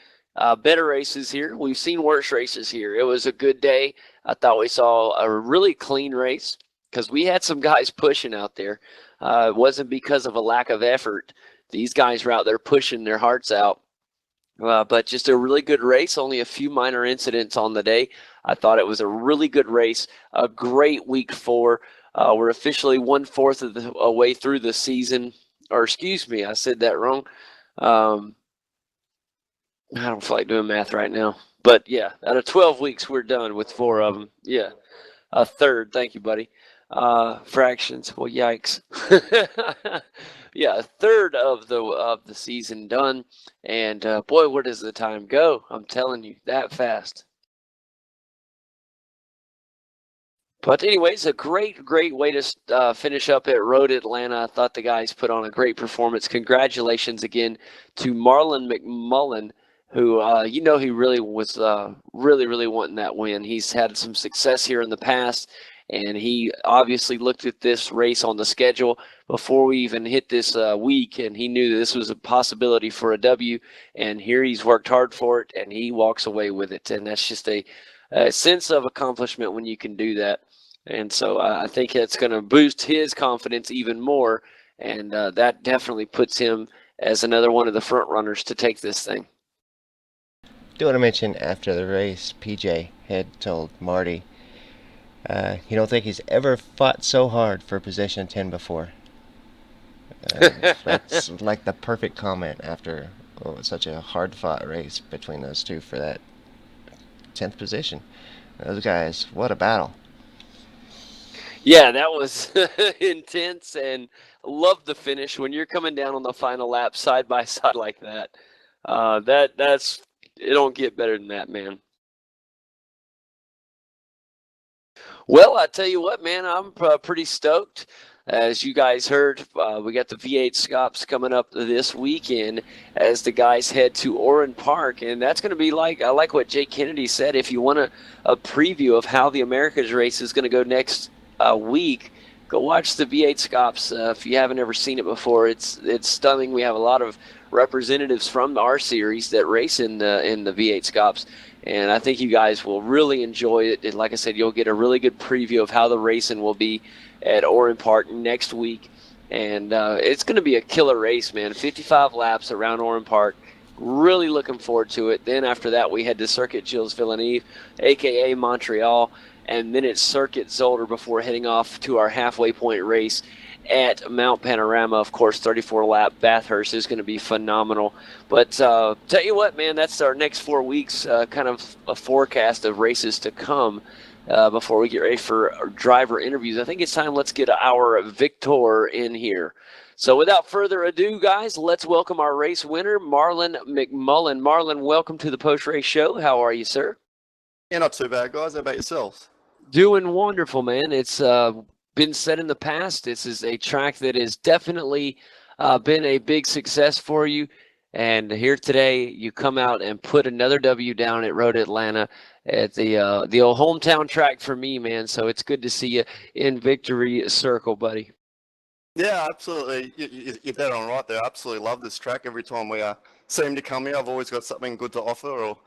better races here. We've seen worse races here. It was a good day. I thought we saw a really clean race because we had some guys pushing out there. It wasn't because of a lack of effort. These guys were out there pushing their hearts out. But just a really good race, only a few minor incidents on the day. I thought it was a really good race, a great week 4. We're officially 1/4 of the way through the season. Or excuse me, I said that wrong. I don't feel like doing math right now. But, yeah, out of 12 weeks, we're done with 4 of them. Yeah, a third. Thank you, buddy. Fractions. Well, yikes. Yeah, a third of the season done. And, boy, where does the time go? I'm telling you, that fast. But anyways, a great way to finish up at Road Atlanta. I thought the guys put on a great performance. Congratulations again to Marlon McMullen, who, he really was really wanting that win. He's had some success here in the past, and he obviously looked at this race on the schedule before we even hit this week, and he knew that this was a possibility for a W, and here he's worked hard for it, and he walks away with it. And that's just a sense of accomplishment when you can do that. And so I think it's going to boost his confidence even more, and that definitely puts him as another one of the front runners to take this thing. Do want to mention after the race, PJ had told Marty, you don't think he's ever fought so hard for position 10 before. That's like the perfect comment after such a hard-fought race between those two for that 10th position. Those guys, what a battle. Yeah, that was intense, and loved the finish when you're coming down on the final lap side by side like that. That's it don't get better than that, man. Well, I tell you what, man, I'm pretty stoked. As you guys heard, we got the V8 Scops coming up this weekend as the guys head to Oran Park, and that's going to be I like what Jake Kennedy said. If you want a preview of how the Americas race is going to go next week, go watch the V8 Scops. If you haven't ever seen it before, it's stunning. We have a lot of representatives from our series that race in the V8 Scops, and I think you guys will really enjoy it. And like I said, you'll get a really good preview of how the racing will be at Oran Park next week, and it's going to be a killer race, man. 55 laps around Oran Park. Really looking forward to it. Then after that, we head to Circuit Gilles Villeneuve, aka Montreal, and then it's Circuit Zolder before heading off to our halfway point race at Mount Panorama. Of course, 34-lap Bathurst is going to be phenomenal. But tell you what, man, that's our next 4 weeks, kind of a forecast of races to come. Before we get ready for our driver interviews, I think it's time let's get our Victor in here. So without further ado, guys, let's welcome our race winner, Marlon McMullen. Marlon, welcome to the post-race show. How are you, sir? Yeah, not too bad, guys. How about yourselves? Doing wonderful, man. It's been said in the past, this is a track that has definitely been a big success for you. And here today, you come out and put another W down at Road Atlanta at the old hometown track for me, man. So it's good to see you in victory circle, buddy. Yeah, absolutely. You're dead on right there. I absolutely love this track. Every time we seem to come here, I've always got something good to offer, or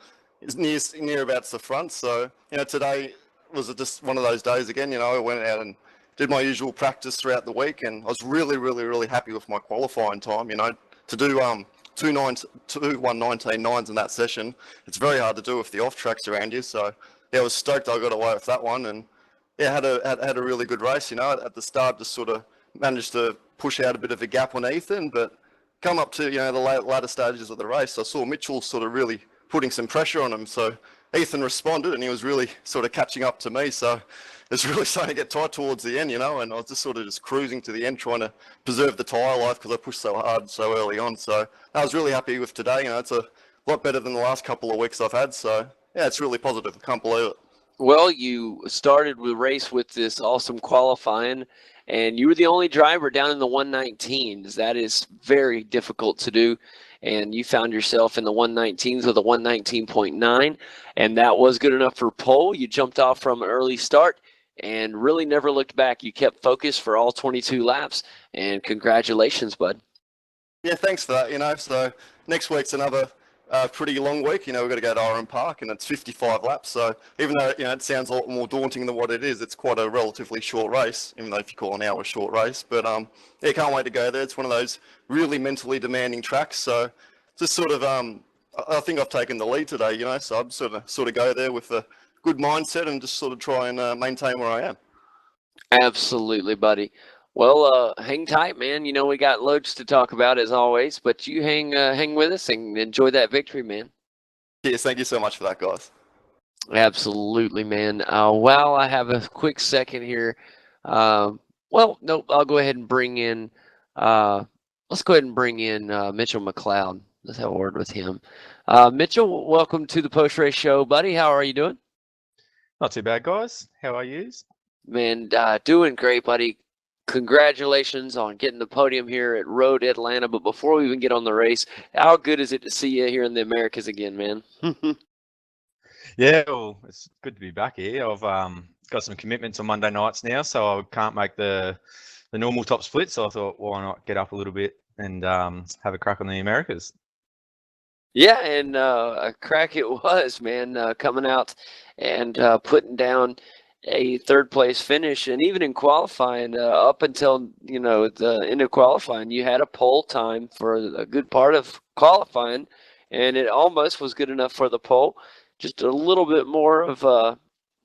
it's near about the front. So, today was just one of those days again. I went out and did my usual practice throughout the week, and I was really, really, really happy with my qualifying time. To do 1:19.9s in that session, it's very hard to do with the off tracks around you. So, yeah, I was stoked I got away with that one, and yeah, had a really good race. At the start, just sort of managed to push out a bit of a gap on Ethan, but come up to the latter stages of the race, I saw Mitchell sort of really putting some pressure on him. So Ethan responded, and he was really sort of catching up to me. So it's really starting to get tight towards the end, and I was just cruising to the end, trying to preserve the tyre life because I pushed so hard so early on. So I was really happy with today. It's a lot better than the last couple of weeks I've had. So yeah, it's really positive. I can't believe it. Well, you started the race with this awesome qualifying, and you were the only driver down in the 119s. That is very difficult to do, and you found yourself in the 119s with a 119.9, and that was good enough for pole. You jumped off from an early start and really never looked back. You kept focused for all 22 laps, and congratulations, bud. Yeah, thanks for that. So next week's another pretty long week. We've got to go to Oran Park, and it's 55 laps. So even though it sounds a lot more daunting than what it is, it's quite a relatively short race. Even though if you call an hour a short race, but yeah, can't wait to go there. It's one of those really mentally demanding tracks. So just sort of I think I've taken the lead today. So I'm sort of go there with a good mindset and just sort of try and maintain where I am. Absolutely, buddy. Well, hang tight, man. We got loads to talk about as always, but you hang with us and enjoy that victory, man. Yes, thank you so much for that, guys. Absolutely, man. While I have a quick second here, well, no, I'll go ahead and bring in. Let's go ahead and bring in Mitchell McLeod. Let's have a word with him. Mitchell, welcome to the post race show, buddy. How are you doing? Not too bad, guys. How are you? Man, doing great, buddy. Congratulations on getting the podium here at Road Atlanta. But before we even get on the race, how good is it to see you here in the Americas again, man? Yeah, well, it's good to be back here. I've got some commitments on Monday nights now, so I can't make the normal top split. So I thought, why not get up a little bit and have a crack on the Americas? Yeah, and a crack it was, man, coming out and putting down a third place finish, and even in qualifying up until the end of qualifying, you had a pole time for a good part of qualifying, and it almost was good enough for the pole. Just a little bit more of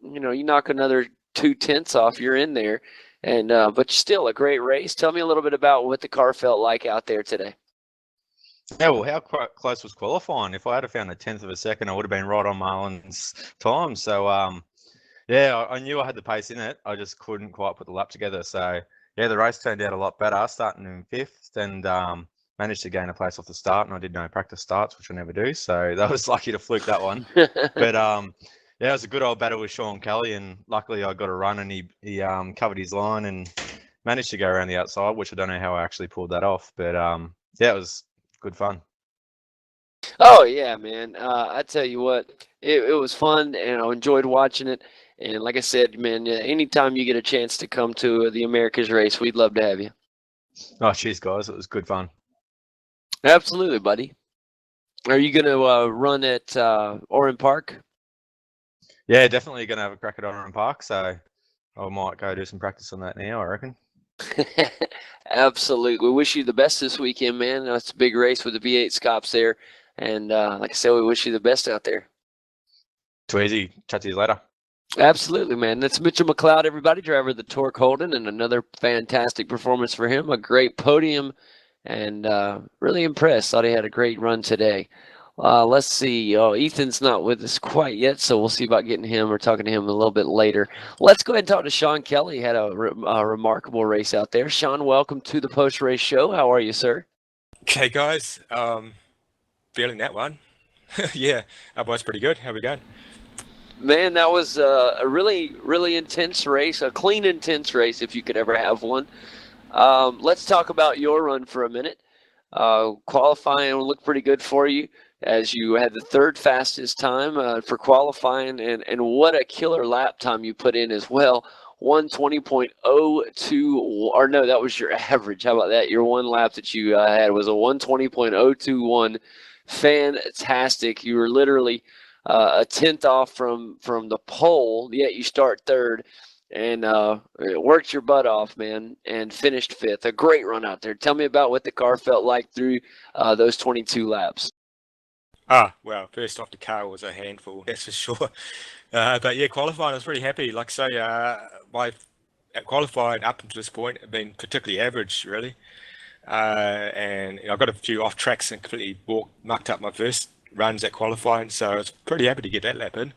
you knock another 2/10 off, you're in there, and but still a great race. Tell me a little bit about what the car felt like out there today. Yeah, well, how close was qualifying? If I had found a 1/10 of a second, I would have been right on Marlon's time. So yeah, I knew I had the pace in it. I just couldn't quite put the lap together. So, yeah, the race turned out a lot better, starting in 5th, and managed to gain a place off the start. And I did no practice starts, which I never do. So that was lucky to fluke that one. But yeah, it was a good old battle with Shaun Kelly, and luckily I got a run, and he covered his line and managed to go around the outside, which I don't know how I actually pulled that off. But yeah, it was good fun. Oh yeah, man. I tell you what, it was fun, and I enjoyed watching it. And like I said, man, anytime you get a chance to come to the Americas race, we'd love to have you. Oh, cheers, guys. It was good fun. Absolutely, buddy. Are you going to run at Oran Park? Yeah, definitely going to have a crack at Oran Park. So I might go do some practice on that now, I reckon. Absolutely. We wish you the best this weekend, man. It's a big race with the V8 Scops there. And like I said, we wish you the best out there. Too easy. Chat to you later. Absolutely, man. That's Mitchell McLeod, everybody, driver of the Torque Holden, and another fantastic performance for him. A great podium, and really impressed. Thought he had a great run today. Let's see. Oh, Ethan's not with us quite yet, so we'll see about getting him or talking to him a little bit later. Let's go ahead and talk to Shaun Kelly. He had a remarkable race out there. Shaun, welcome to the post-race show. How are you, sir? Okay, guys. Feeling that one. Yeah, otherwise pretty good. How we going? Man, that was a really, really intense race, a clean, intense race if you could ever have one. Let's talk about your run for a minute. Qualifying looked pretty good for you, as you had the third fastest time for qualifying, and what a killer lap time you put in as well. 120.02, or no, that was your average. How about that? Your one lap that you had was a 120.021. Fantastic. You were literally a tenth off from the pole, yet you start third. And worked your butt off, man, and finished fifth. A great run out there. Tell me about what the car felt like through those 22 laps. Well, first off, the car was a handful, that's for sure. But yeah, qualifying, I was pretty happy. Like I say, my qualifying up until this point have been particularly average, really. And I got a few off tracks and completely mucked up my first runs at qualifying, so I was pretty happy to get that lap in.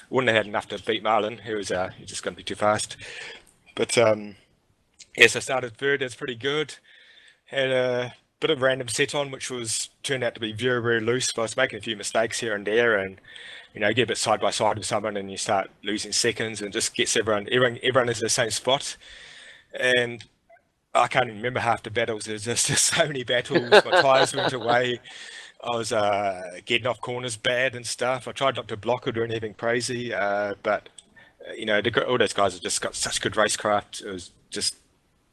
Wouldn't have had enough to beat Marlon, who was just going to be too fast. But yes, I started third. That's pretty good. Had a bit of random set on, which turned out to be very, very loose. But I was making a few mistakes here and there, and get a bit side by side with someone, and you start losing seconds, and just gets everyone is in the same spot. And I can't even remember half the battles. There's just so many battles. My tyres went away. I was getting off corners bad and stuff. I tried not to block it or anything crazy, but all those guys have just got such good racecraft. It was just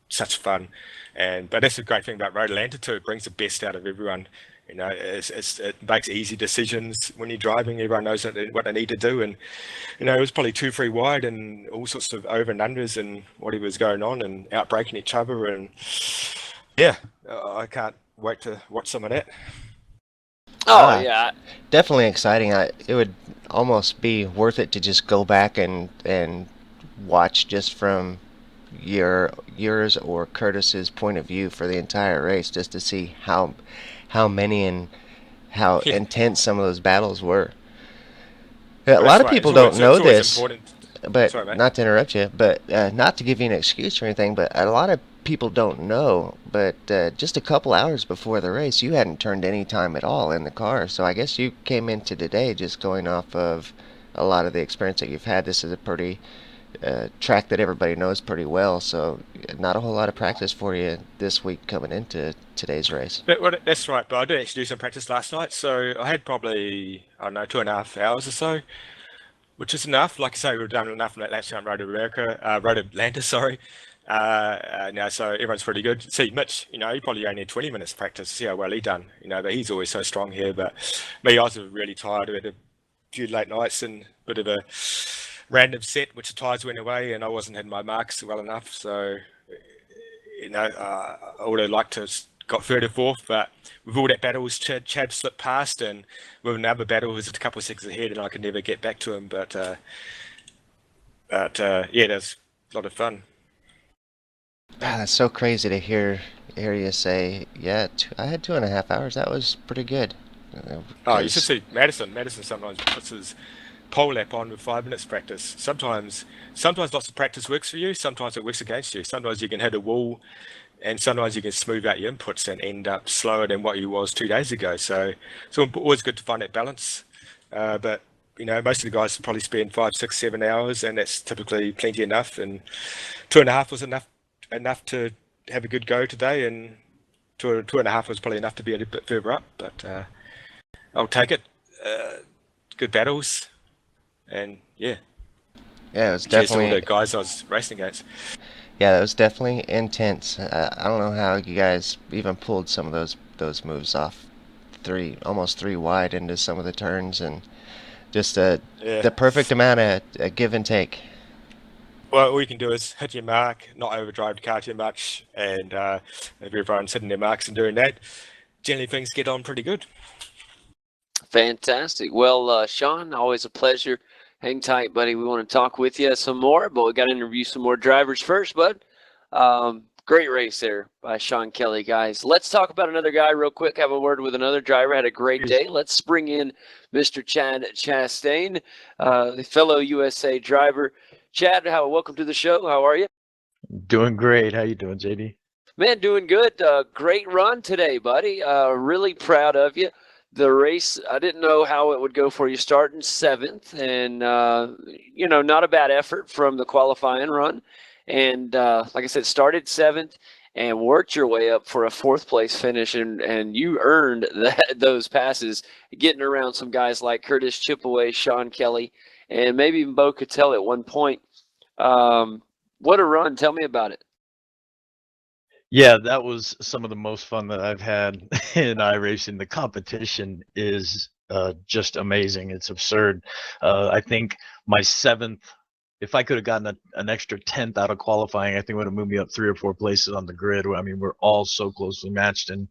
such fun, but that's the great thing about Road Atlanta too. It brings the best out of everyone. It makes easy decisions when you're driving. Everyone knows what they need to do, and it was probably 2-3 wide and all sorts of over and unders and whatever was going on and outbraking each other. And yeah, I can't wait to watch some of that. Oh, yeah. Definitely exciting. It would almost be worth it to just go back and watch just from yours or Curtis's point of view for the entire race, just to see how many and how intense some of those battles were. A lot of people don't know this, but not to interrupt you, but not to give you an excuse or anything, but a lot of people don't know, but just a couple hours before the race, you hadn't turned any time at all in the car. So I guess you came into today just going off of a lot of the experience that you've had. This is a pretty track that everybody knows pretty well, so not a whole lot of practice for you this week coming into today's race. Well, that's right, but I did actually do some practice last night, so I had probably, 2.5 hours or so, which is enough. Like I say, we've done enough laps on Road Atlanta, sorry. Now, so everyone's pretty good. See, Mitch, he probably only had 20 minutes practice to see how well he done. But he's always so strong here. But me, I was really tired. I had a few late nights and a bit of a random set, which the tyres went away, and I wasn't hitting my marks well enough. So, I would have liked to got third or fourth, but with all that battles, Chad slipped past, and with another battle, was a couple of seconds ahead, and I could never get back to him. But yeah, that's a lot of fun. That's so crazy to hear you say, yeah, I had 2.5 hours. That was pretty good. Oh, you should see Madison. Madison sometimes puts his pole lap on with 5 minutes practice. Sometimes lots of practice works for you. Sometimes it works against you. Sometimes you can hit a wall, and sometimes you can smooth out your inputs and end up slower than what you was 2 days ago. So it's always good to find that balance. But most of the guys probably spend 5, 6, 7 hours, and that's typically plenty enough. And 2.5 was enough to have a good go today, and 2.5 was probably enough to be a bit further up. But I'll take it. Good battles, and yeah, it was definitely all the guys I was racing against. Yeah, it was definitely intense. I don't know how you guys even pulled some of those moves off, almost 3 wide into some of the turns, and just the perfect amount of give and take. Well, all you can do is hit your mark, not overdrive the car too much, and if everyone's hitting their marks and doing that, generally things get on pretty good. Fantastic. Well, Shaun, always a pleasure. Hang tight, buddy. We want to talk with you some more, but we got to interview some more drivers first, bud. Great race there by Shaun Kelly, guys. Let's talk about another guy real quick. Have a word with another driver. Had a great day. Let's bring in Mr. Chad Chastain, the fellow USA driver. Chad, welcome to the show. How are you? Doing great. How you doing, JD? Man, doing good. Great run today, buddy. Really proud of you. The race, I didn't know how it would go for you starting 7th, and, not a bad effort from the qualifying run. And like I said, started 7th and worked your way up for a fourth place finish, and you earned those passes, getting around some guys like Curtis Chippeway, Shaun Kelly, and maybe even Beau Cattell at one point. What a run. Tell me about it. Yeah, that was some of the most fun that I've had in iRacing. The competition is just amazing. It's absurd. I think my seventh, if I could have gotten an extra 10th out of qualifying, I think it would have moved me up 3 or 4 places on the grid. I mean, we're all so closely matched. And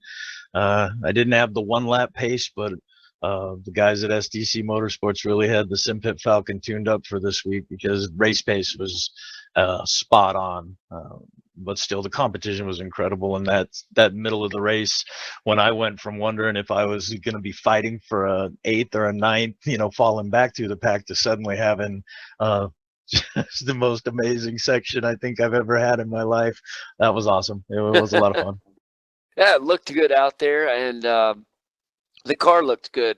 I didn't have the one lap pace, but the guys at SDC Motorsports really had the SimPit Falcon tuned up for this week, because race pace was spot on. But still, the competition was incredible. And that middle of the race, when I went from wondering if I was going to be fighting for an 8th or a 9th, falling back through the pack, to suddenly having just the most amazing section I think I've ever had in my life. That was awesome. It was a lot of fun. Yeah, it looked good out there, and the car looked good.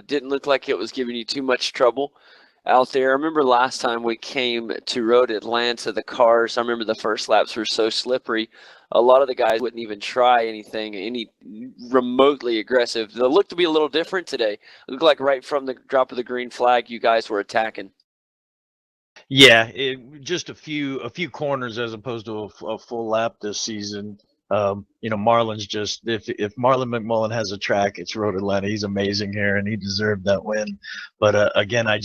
Didn't look like it was giving you too much trouble out there. I remember last time we came to Road Atlanta, the cars, I remember the first laps were so slippery. A lot of the guys wouldn't even try any remotely aggressive. They looked to be a little different today. It looked like right from the drop of the green flag, you guys were attacking. Yeah, just a few corners as opposed to a full lap this season. Marlon's just, if Marlon McMullen has a track, it's Road Atlanta. He's amazing here, and he deserved that win. But again, I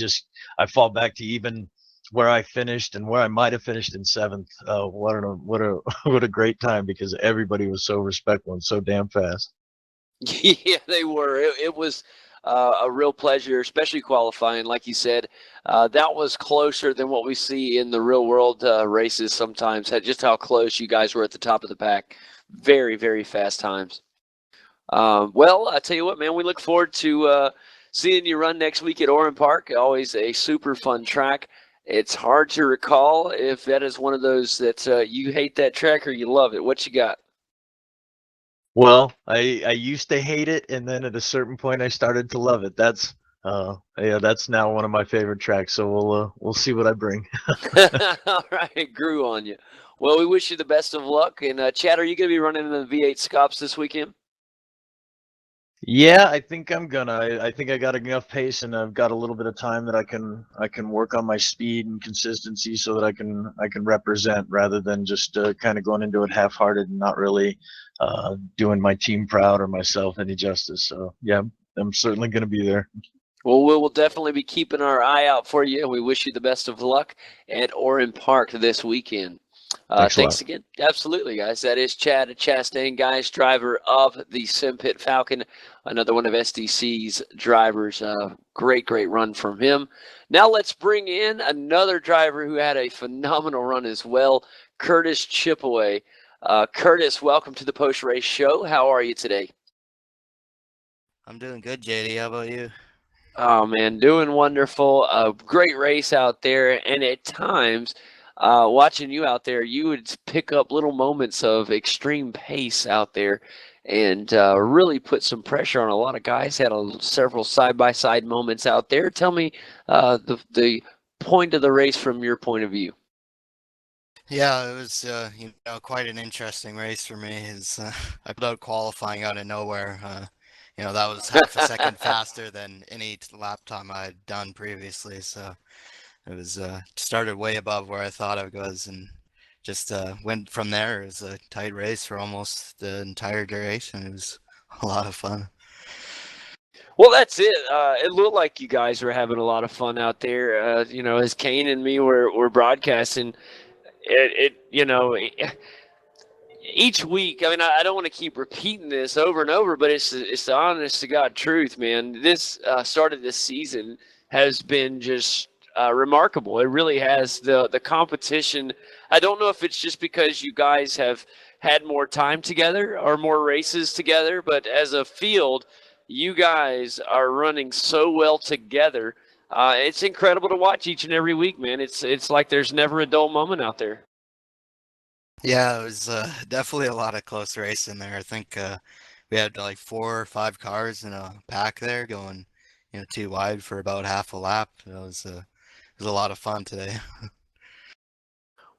fall back to even where I finished and where I might have finished in 7th. What a great time, because everybody was so respectful and so damn fast. Yeah, they were. It was a real pleasure, especially qualifying, like you said. That was closer than what we see in the real world races sometimes. Just how close you guys were at the top of the pack. Very, very fast times. Well, I tell you what, man, we look forward to seeing you run next week at Orland Park. Always a super fun track. It's hard to recall if that is one of those that you hate that track or you love it. What you got? Well, I used to hate it, and then at a certain point I started to love it. That's now one of my favorite tracks. So we'll see what I bring. All right, it grew on you. Well, we wish you the best of luck. And Chad, are you going to be running in the V8 Scops this weekend? Yeah, I think I'm gonna. I think I got enough pace, and I've got a little bit of time that I can work on my speed and consistency, so that I can represent, rather than just kind of going into it half-hearted and not really doing my team proud or myself any justice. So yeah, I'm certainly going to be there. Well, we will definitely be keeping our eye out for you, and we wish you the best of luck at Orland Park this weekend. Thanks again. Absolutely, guys. That is Chad Chastain, guys, driver of the SimPit Falcon, another one of SDC's drivers. Great run from him. Now let's bring in another driver who had a phenomenal run as well, Curtis Chippeway. Curtis, welcome to the post-race show. How are you today? I'm doing good, JD. How about you? Oh, man, doing wonderful. Great race out there, and at times, watching you out there, you would pick up little moments of extreme pace out there and really put some pressure on a lot of guys. Had several side-by-side moments out there. Tell me the point of the race from your point of view. Yeah, it was quite an interesting race for me. I pulled out qualifying out of nowhere. That was half a second faster than any lap time I had done previously. So it was started way above where I thought I was, and just went from there. It was a tight race for almost the entire duration. It was a lot of fun. Well, that's it. It looked like you guys were having a lot of fun out there. As Kane and me were broadcasting, each week, I mean, I don't want to keep repeating this over and over, but it's the honest to God truth, man. This start of this season has been just remarkable. It really has. The competition, I don't know if it's just because you guys have had more time together or more races together, but as a field, you guys are running so well together. It's incredible to watch each and every week, man. It's like there's never a dull moment out there. Yeah, it was definitely a lot of close racing there. I think we had like 4 or 5 cars in a pack there going, too wide for about half a lap. It was a lot of fun today.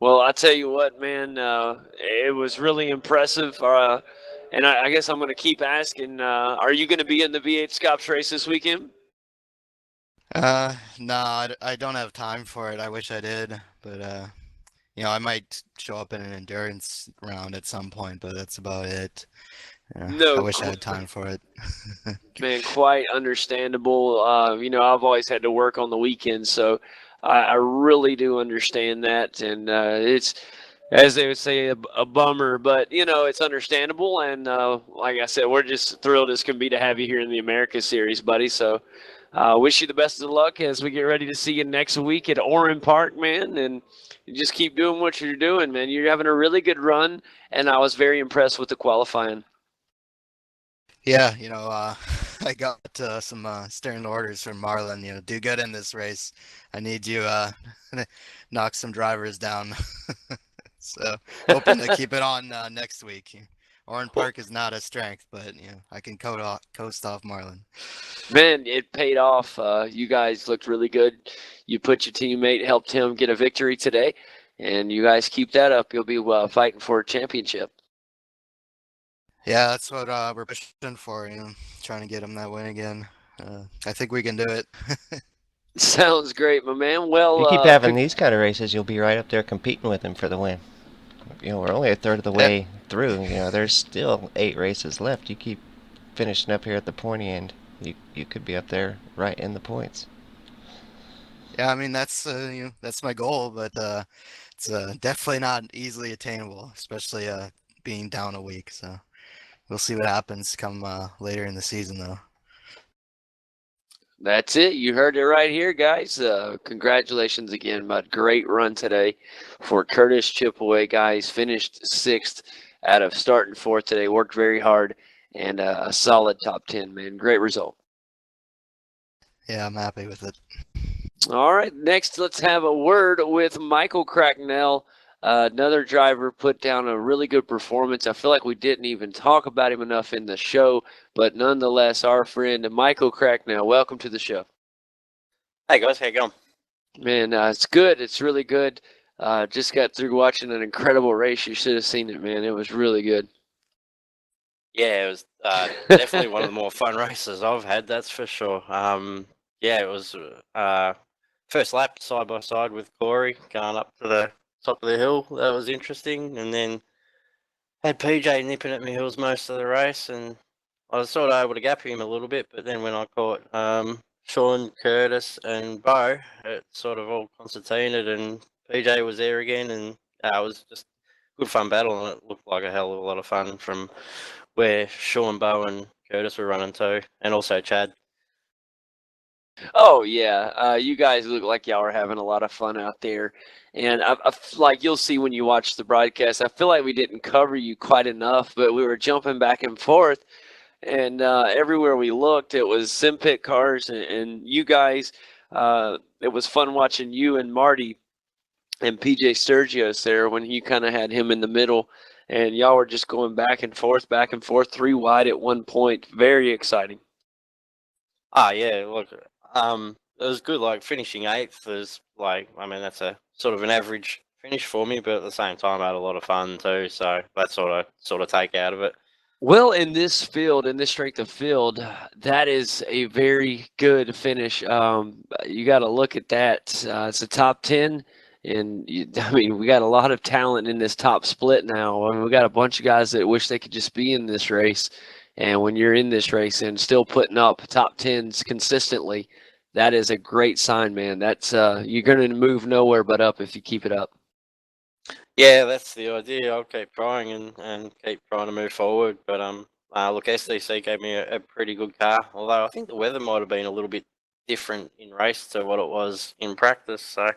Well, I tell you what, man, it was really impressive. And I guess I'm going to keep asking, are you going to be in the V8 Scops race this weekend? No, I don't have time for it. I wish I did, but I might show up in an endurance round at some point, but that's about it. I wish I had time for it. Man, quite understandable. I've always had to work on the weekends, so I really do understand that. And it's, as they would say, a bummer, but, it's understandable. And like I said, we're just thrilled as can be to have you here in the America Series, buddy. So wish you the best of luck as we get ready to see you next week at Oran Park, man. And you just keep doing what you're doing, man. You're having a really good run, and I was very impressed with the qualifying. Yeah, I got some stern orders from Marlon. Do good in this race. I need you knock some drivers down. So hoping to keep it on next week. Oran Park is not a strength, but I can coast off Marlon. Man, it paid off. You guys looked really good. You put your teammate, helped him get a victory today, and you guys keep that up. You'll be fighting for a championship. Yeah, that's what we're pushing for, trying to get him that win again. I think we can do it. Sounds great, my man. Well, you keep having these kind of races, you'll be right up there competing with him for the win. We're only a third of the way through. There's still 8 races left. You keep finishing up here at the pointy end, you could be up there right in the points. Yeah, I mean that's my goal, but it's definitely not easily attainable, especially being down a week. So we'll see what happens come later in the season, though. That's it. You heard it right here, guys. Congratulations again, bud. Great run today for Curtis Chippeway, guys. Finished 6th out of starting 4th today. Worked very hard and a solid top 10, man. Great result. Yeah, I'm happy with it. All right. Next, let's have a word with Michael Cracknell. Another driver put down a really good performance. I feel like we didn't even talk about him enough in the show, but nonetheless, our friend Michael Cracknell, welcome to the show. Hey guys, how you going? Man, it's good. It's really good. Just got through watching an incredible race. You should have seen it, man. It was really good. Yeah, it was definitely one of the more fun races I've had, that's for sure. It was first lap side by side with Corey going up to the top of the hill. That was interesting. And then had PJ nipping at my heels most of the race, and I was sort of able to gap him a little bit, but then when I caught Shaun, Curtis and Beau, it sort of all concertinaed, and PJ was there again, and it was just a good fun battle, and it looked like a hell of a lot of fun from where Shaun, Beau and Curtis were running too, and also Chad. Oh, yeah. You guys look like y'all are having a lot of fun out there. And like you'll see when you watch the broadcast, I feel like we didn't cover you quite enough, but we were jumping back and forth. And everywhere we looked, it was Simpit cars and you guys. It was fun watching you and Marty and PJ Sturgios there when you kind of had him in the middle. And y'all were just going back and forth, 3 wide at one point. Very exciting. Yeah, look, it was good. Like finishing 8th is that's a sort of an average finish for me, but at the same time, I had a lot of fun too. So that's sort of take out of it. Well, in this field, in this strength of field, that is a very good finish. You got to look at that. It's a top 10. And we got a lot of talent in this top split now. We got a bunch of guys that wish they could just be in this race. And when you're in this race and still putting up top 10s consistently, that is a great sign, man. That's you're going to move nowhere but up if you keep it up. Yeah, that's the idea. I'll keep trying and keep trying to move forward. But look, SDC gave me a pretty good car. Although I think the weather might have been a little bit different in race to what it was in practice. So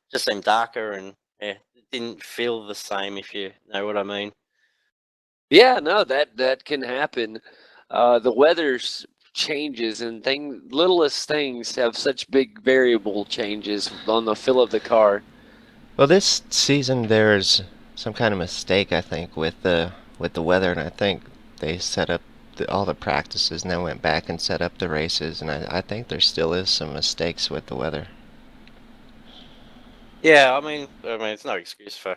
just seemed darker and it didn't feel the same, if you know what I mean. Yeah, no, that can happen. The weather's changes and littlest things have such big variable changes on the feel of the car. Well, this season there's some kind of mistake, I think, with the weather, and I think they set up all the practices and then went back and set up the races, and I think there still is some mistakes with the weather. Yeah, I mean, it's no excuse for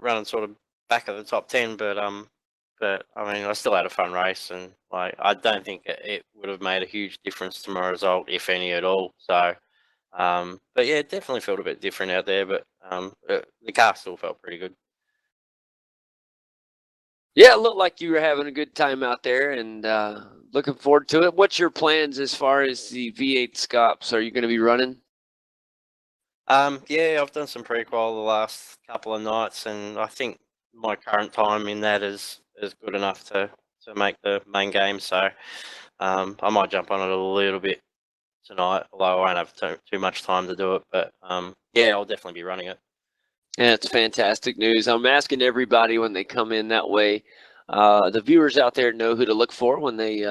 running sort of back of the top 10, but I mean, I still had a fun race, and like I don't think it would have made a huge difference to my result, if any at all. So, but yeah, it definitely felt a bit different out there, but the car still felt pretty good. Yeah, it looked like you were having a good time out there, and looking forward to it. What's your plans as far as the V8 Scops? Are you going to be running? Yeah, I've done some pre-qual the last couple of nights, and I think my current time in that is good enough to make the main game. So I might jump on it a little bit tonight, although I won't have too much time to do it. But yeah, I'll definitely be running it. Yeah, it's fantastic news. I'm asking everybody when they come in that way. The viewers out there know who to look for when they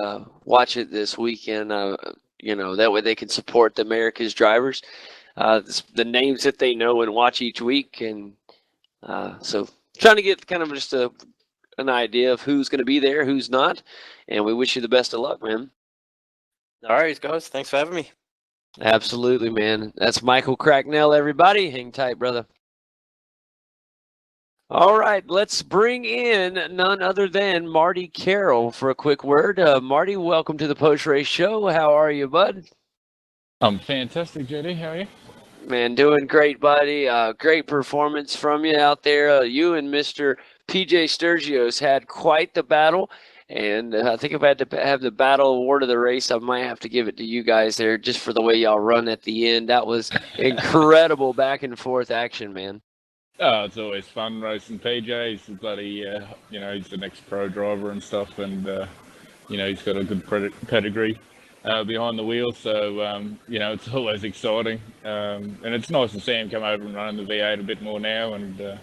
watch it this weekend. That way they can support the America's drivers. The names that they know and watch each week, and so trying to get kind of just an idea of who's going to be there, who's not, and we wish you the best of luck, man. All right, guys, thanks for having me. Absolutely, man. That's Michael Cracknell, everybody. Hang tight, brother. All right, let's bring in none other than Marty Carroll for a quick word. Marty, welcome to the post-race show. How are you, bud? I'm fantastic, JD. How are you? Man, doing great, buddy. Great performance from you out there. You and Mr. PJ Sturgios had quite the battle. And I think if I had to have the battle award of the race, I might have to give it to you guys there just for the way y'all run at the end. That was incredible back and forth action, man. Oh, it's always fun racing PJ. He's a bloody, he's the next pro driver and stuff. And, he's got a good pedigree behind the wheel. So, it's always exciting. And it's nice to see him come over and run in the V8 a bit more now. And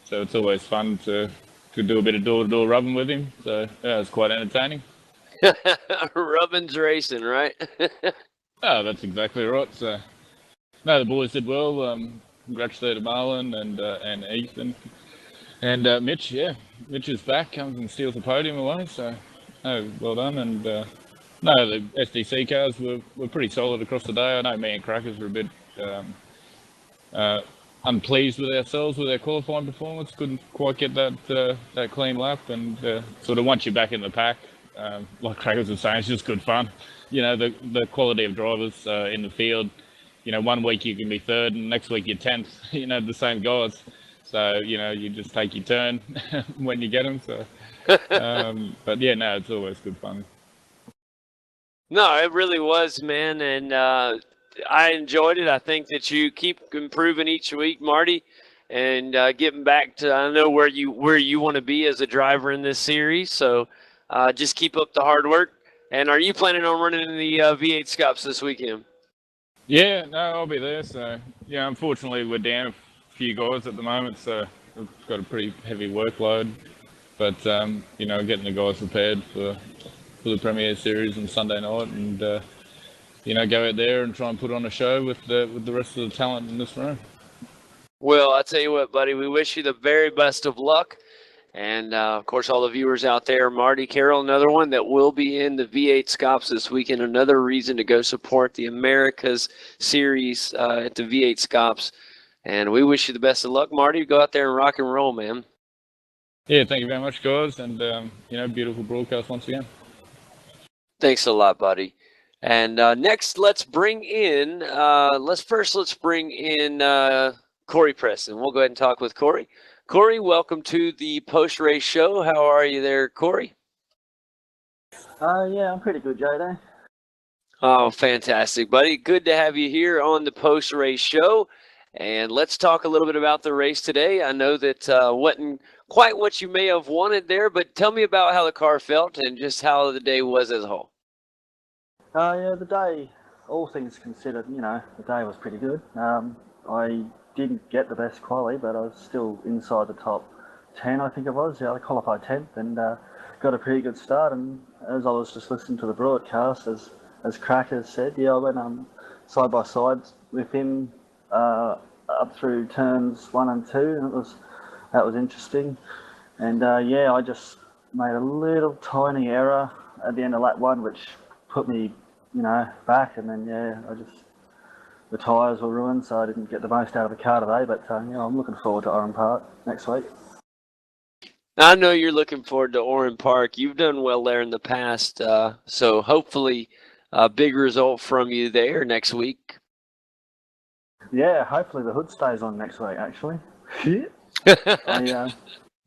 so it's always fun to do a bit of door-to-door rubbing with him. So, yeah, it's quite entertaining. Rubbin's racing, right? Oh, that's exactly right. So, no, the boys did well. Congrats there to Marlon and Ethan. And Mitch, yeah. Mitch is back, comes and steals the podium away. So, well done. And, the SDC cars were pretty solid across the day. I know me and Crackers were a bit unpleased with ourselves with our qualifying performance. Couldn't quite get that clean lap. And sort of once you're back in the pack, like Crackers was saying, it's just good fun. The quality of drivers in the field. 1 week you can be third and next week you're 10th, the same guys. So, you just take your turn when you get them. So, but yeah, no, it's always good fun. No, it really was, man. And I enjoyed it. I think that you keep improving each week, Marty, and getting back to, I know where you want to be as a driver in this series. So just keep up the hard work. And are you planning on running in the V8 Scops this weekend? Yeah, no, I'll be there. So, yeah, unfortunately, we're down a few guys at the moment, so we've got a pretty heavy workload. But, getting the guys prepared for the Premier Series on Sunday night and, go out there and try and put on a show with the rest of the talent in this room. Well, I tell you what, buddy, we wish you the very best of luck. And, of course, all the viewers out there, Marty Carroll, another one that will be in the V8 Scops this weekend. Another reason to go support the America's Series at the V8 Scops. And we wish you the best of luck, Marty. Go out there and rock and roll, man. Yeah, thank you very much, guys. And, beautiful broadcast once again. Thanks a lot, buddy. And next, let's bring in Corey Preston. We'll go ahead and talk with Corey. Corey, welcome to the post-race show. How are you there, Corey? Yeah, I'm pretty good, JD. Oh, fantastic, buddy. Good to have you here on the post-race show. And let's talk a little bit about the race today. I know that wasn't quite what you may have wanted there, but tell me about how the car felt and just how the day was as a whole. Yeah, the day, all things considered, the day was pretty good. I didn't get the best quali, but I was still inside the top 10, I think it was. Yeah, I qualified 10th and got a pretty good start. And as I was just listening to the broadcast, as Crackers said, I went side by side with him up through turns 1 and 2, and that was interesting. And I just made a little tiny error at the end of lap 1, which put me, back. And then I just the tyres were ruined, so I didn't get the most out of the car today. But I'm looking forward to Oran Park next week. I know you're looking forward to Oran Park. You've done well there in the past, so hopefully a big result from you there next week. Yeah, hopefully the hood stays on next week, actually.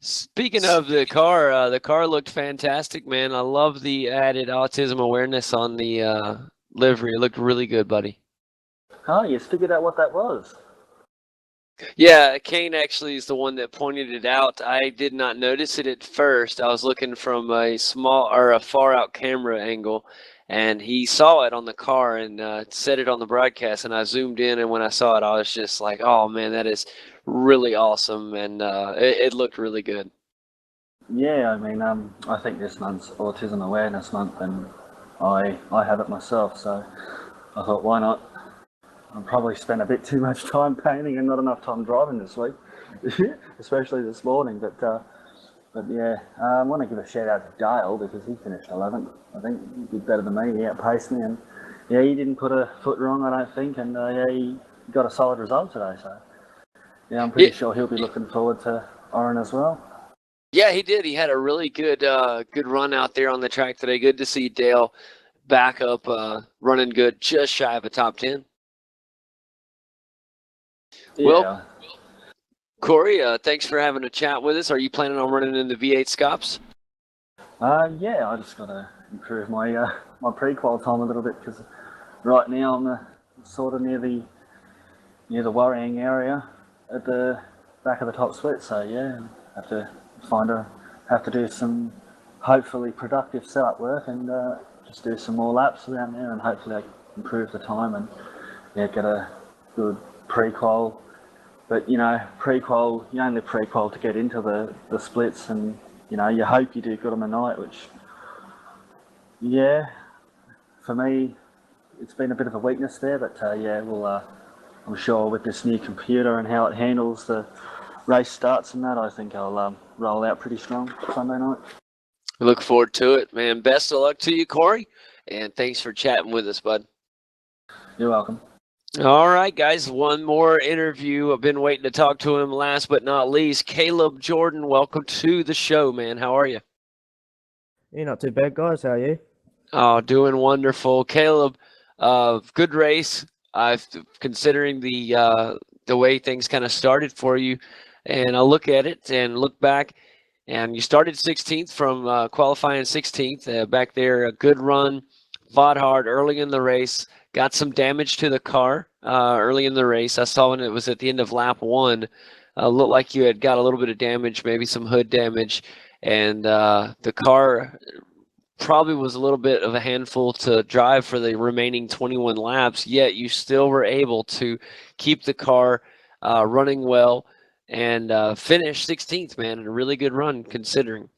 Speaking of the car looked fantastic, man. I love the added autism awareness on the livery. It looked really good, buddy. Oh, you figured out what that was? Yeah, Kane actually is the one that pointed it out. I did not notice it at first. I was looking from a far out camera angle, and he saw it on the car and said it on the broadcast. And I zoomed in, and when I saw it, I was just like, "Oh man, that is really awesome!" And it looked really good. Yeah, I mean, I think this month's Autism Awareness Month, and I have it myself. So I thought, why not? I'll probably spent a bit too much time painting and not enough time driving this week, especially this morning. But yeah, I want to give a shout out to Dale because he finished 11th. I think he did better than me. He outpaced me, and yeah, he didn't put a foot wrong, I don't think. And yeah, he got a solid result today. So yeah, I'm pretty sure he'll be looking forward to Oran as well. Yeah, he did. He had a really good run out there on the track today. Good to see Dale back up, running good, just shy of a top 10. Yeah. Well, Corey, thanks for having a chat with us. Are you planning on running in the V8 Scops? Yeah, I just got to improve my my pre-qual time a little bit because right now I'm sort of near the worrying area at the back of the top split. So yeah, have to do some hopefully productive setup work and just do some more laps around there, and hopefully I can improve the time and yeah, get a good pre-qual. But you only pre-qual to get into the splits, and you hope you do good on the night, which yeah, for me it's been a bit of a weakness there. But yeah, I'm sure with this new computer and how it handles the race starts and that, I think I'll roll out pretty strong Sunday night. I look forward to it, man. Best of luck to you, Corey, and thanks for chatting with us, bud. You're welcome. All right, guys, one more interview. I've been waiting to talk to him. Last but not least, Caleb Jordan, welcome to the show, man. How are you? You're not too bad, guys. How are you? Oh, doing wonderful. Caleb, good race. Considering the way things kind of started for you, and I look at it and look back, and you started 16th from qualifying 16th. Back there, a good run, fought hard early in the race. Got some damage to the car early in the race. I saw when it was at the end of lap 1. Looked like you had got a little bit of damage, maybe some hood damage, and the car probably was a little bit of a handful to drive for the remaining 21 laps, yet you still were able to keep the car running well and finish 16th, man. A really good run considering.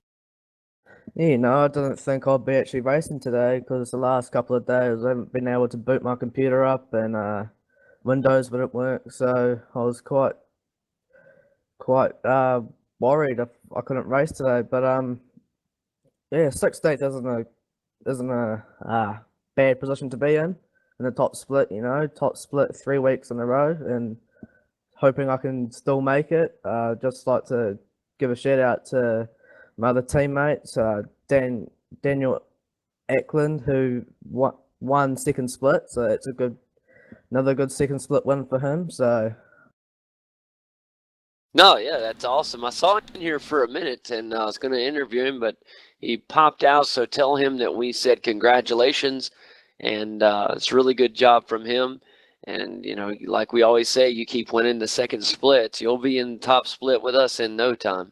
Yeah, no, I didn't think I'd be actually racing today because the last couple of days I haven't been able to boot my computer up and Windows wouldn't work, so I was quite worried if I couldn't race today. But yeah, 16th isn't a bad position to be in the top split. Top split 3 weeks in a row, and hoping I can still make it. Just like to give a shout out to my other teammates, Daniel Ackland, who won second split, so it's another good second split win for him. So. No, yeah, that's awesome. I saw him in here for a minute, and I was going to interview him, but he popped out. So tell him that we said congratulations, and it's a really good job from him. And like we always say, you keep winning the second splits, you'll be in the top split with us in no time.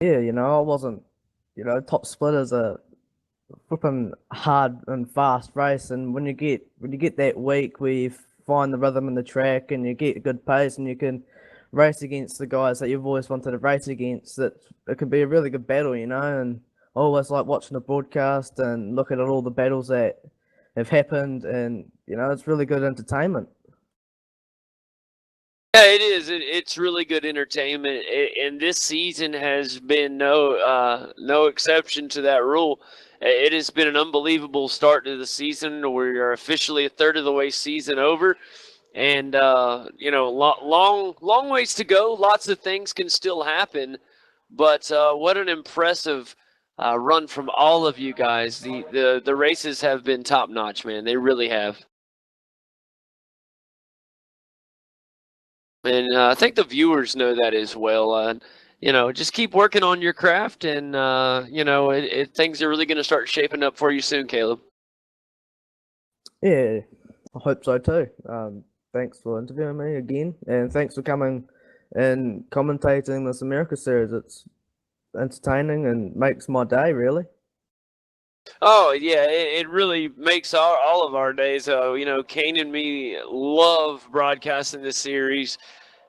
Yeah, I wasn't. Top split is a flipping hard and fast race, and when you get that week where you find the rhythm in the track and you get good pace and you can race against the guys that you've always wanted to race against, it can be a really good battle, and I always like watching the broadcast and looking at all the battles that have happened, and it's really good entertainment. Yeah, it is. It's really good entertainment, and this season has been no exception to that rule. it has been an unbelievable start to the season. We are officially a third of the way season over. And, long ways to go. Lots of things can still happen. But what an impressive run from all of you guys. The races have been top notch, man. They really have. And I think the viewers know that as well. Just keep working on your craft, and things are really going to start shaping up for you soon, Caleb. Yeah, I hope so too. Thanks for interviewing me again, and thanks for coming and commentating this America series. It's entertaining and makes my day, really. Oh, yeah, it really makes all of our days. Kane and me love broadcasting this series.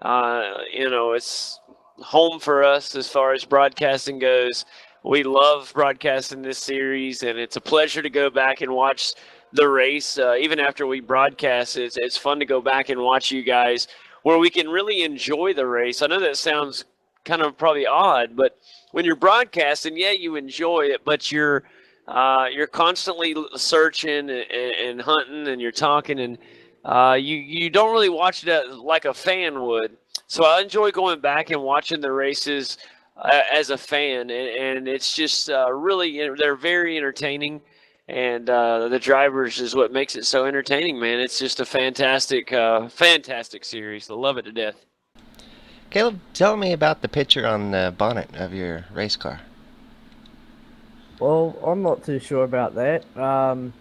It's home for us as far as broadcasting goes. We love broadcasting this series, and it's a pleasure to go back and watch the race. Even after we broadcast it, it's fun to go back and watch you guys where we can really enjoy the race. I know that sounds kind of probably odd, but when you're broadcasting, yeah, you enjoy it, but you're constantly searching and hunting, and you're talking, and you don't really watch it like a fan would. So I enjoy going back and watching the races as a fan, and it's just really, they're very entertaining, and the drivers is what makes it so entertaining, man. It's just a fantastic series. I love it to death. Caleb, tell me about the picture on the bonnet of your race car. Well, I'm not too sure about that. I'm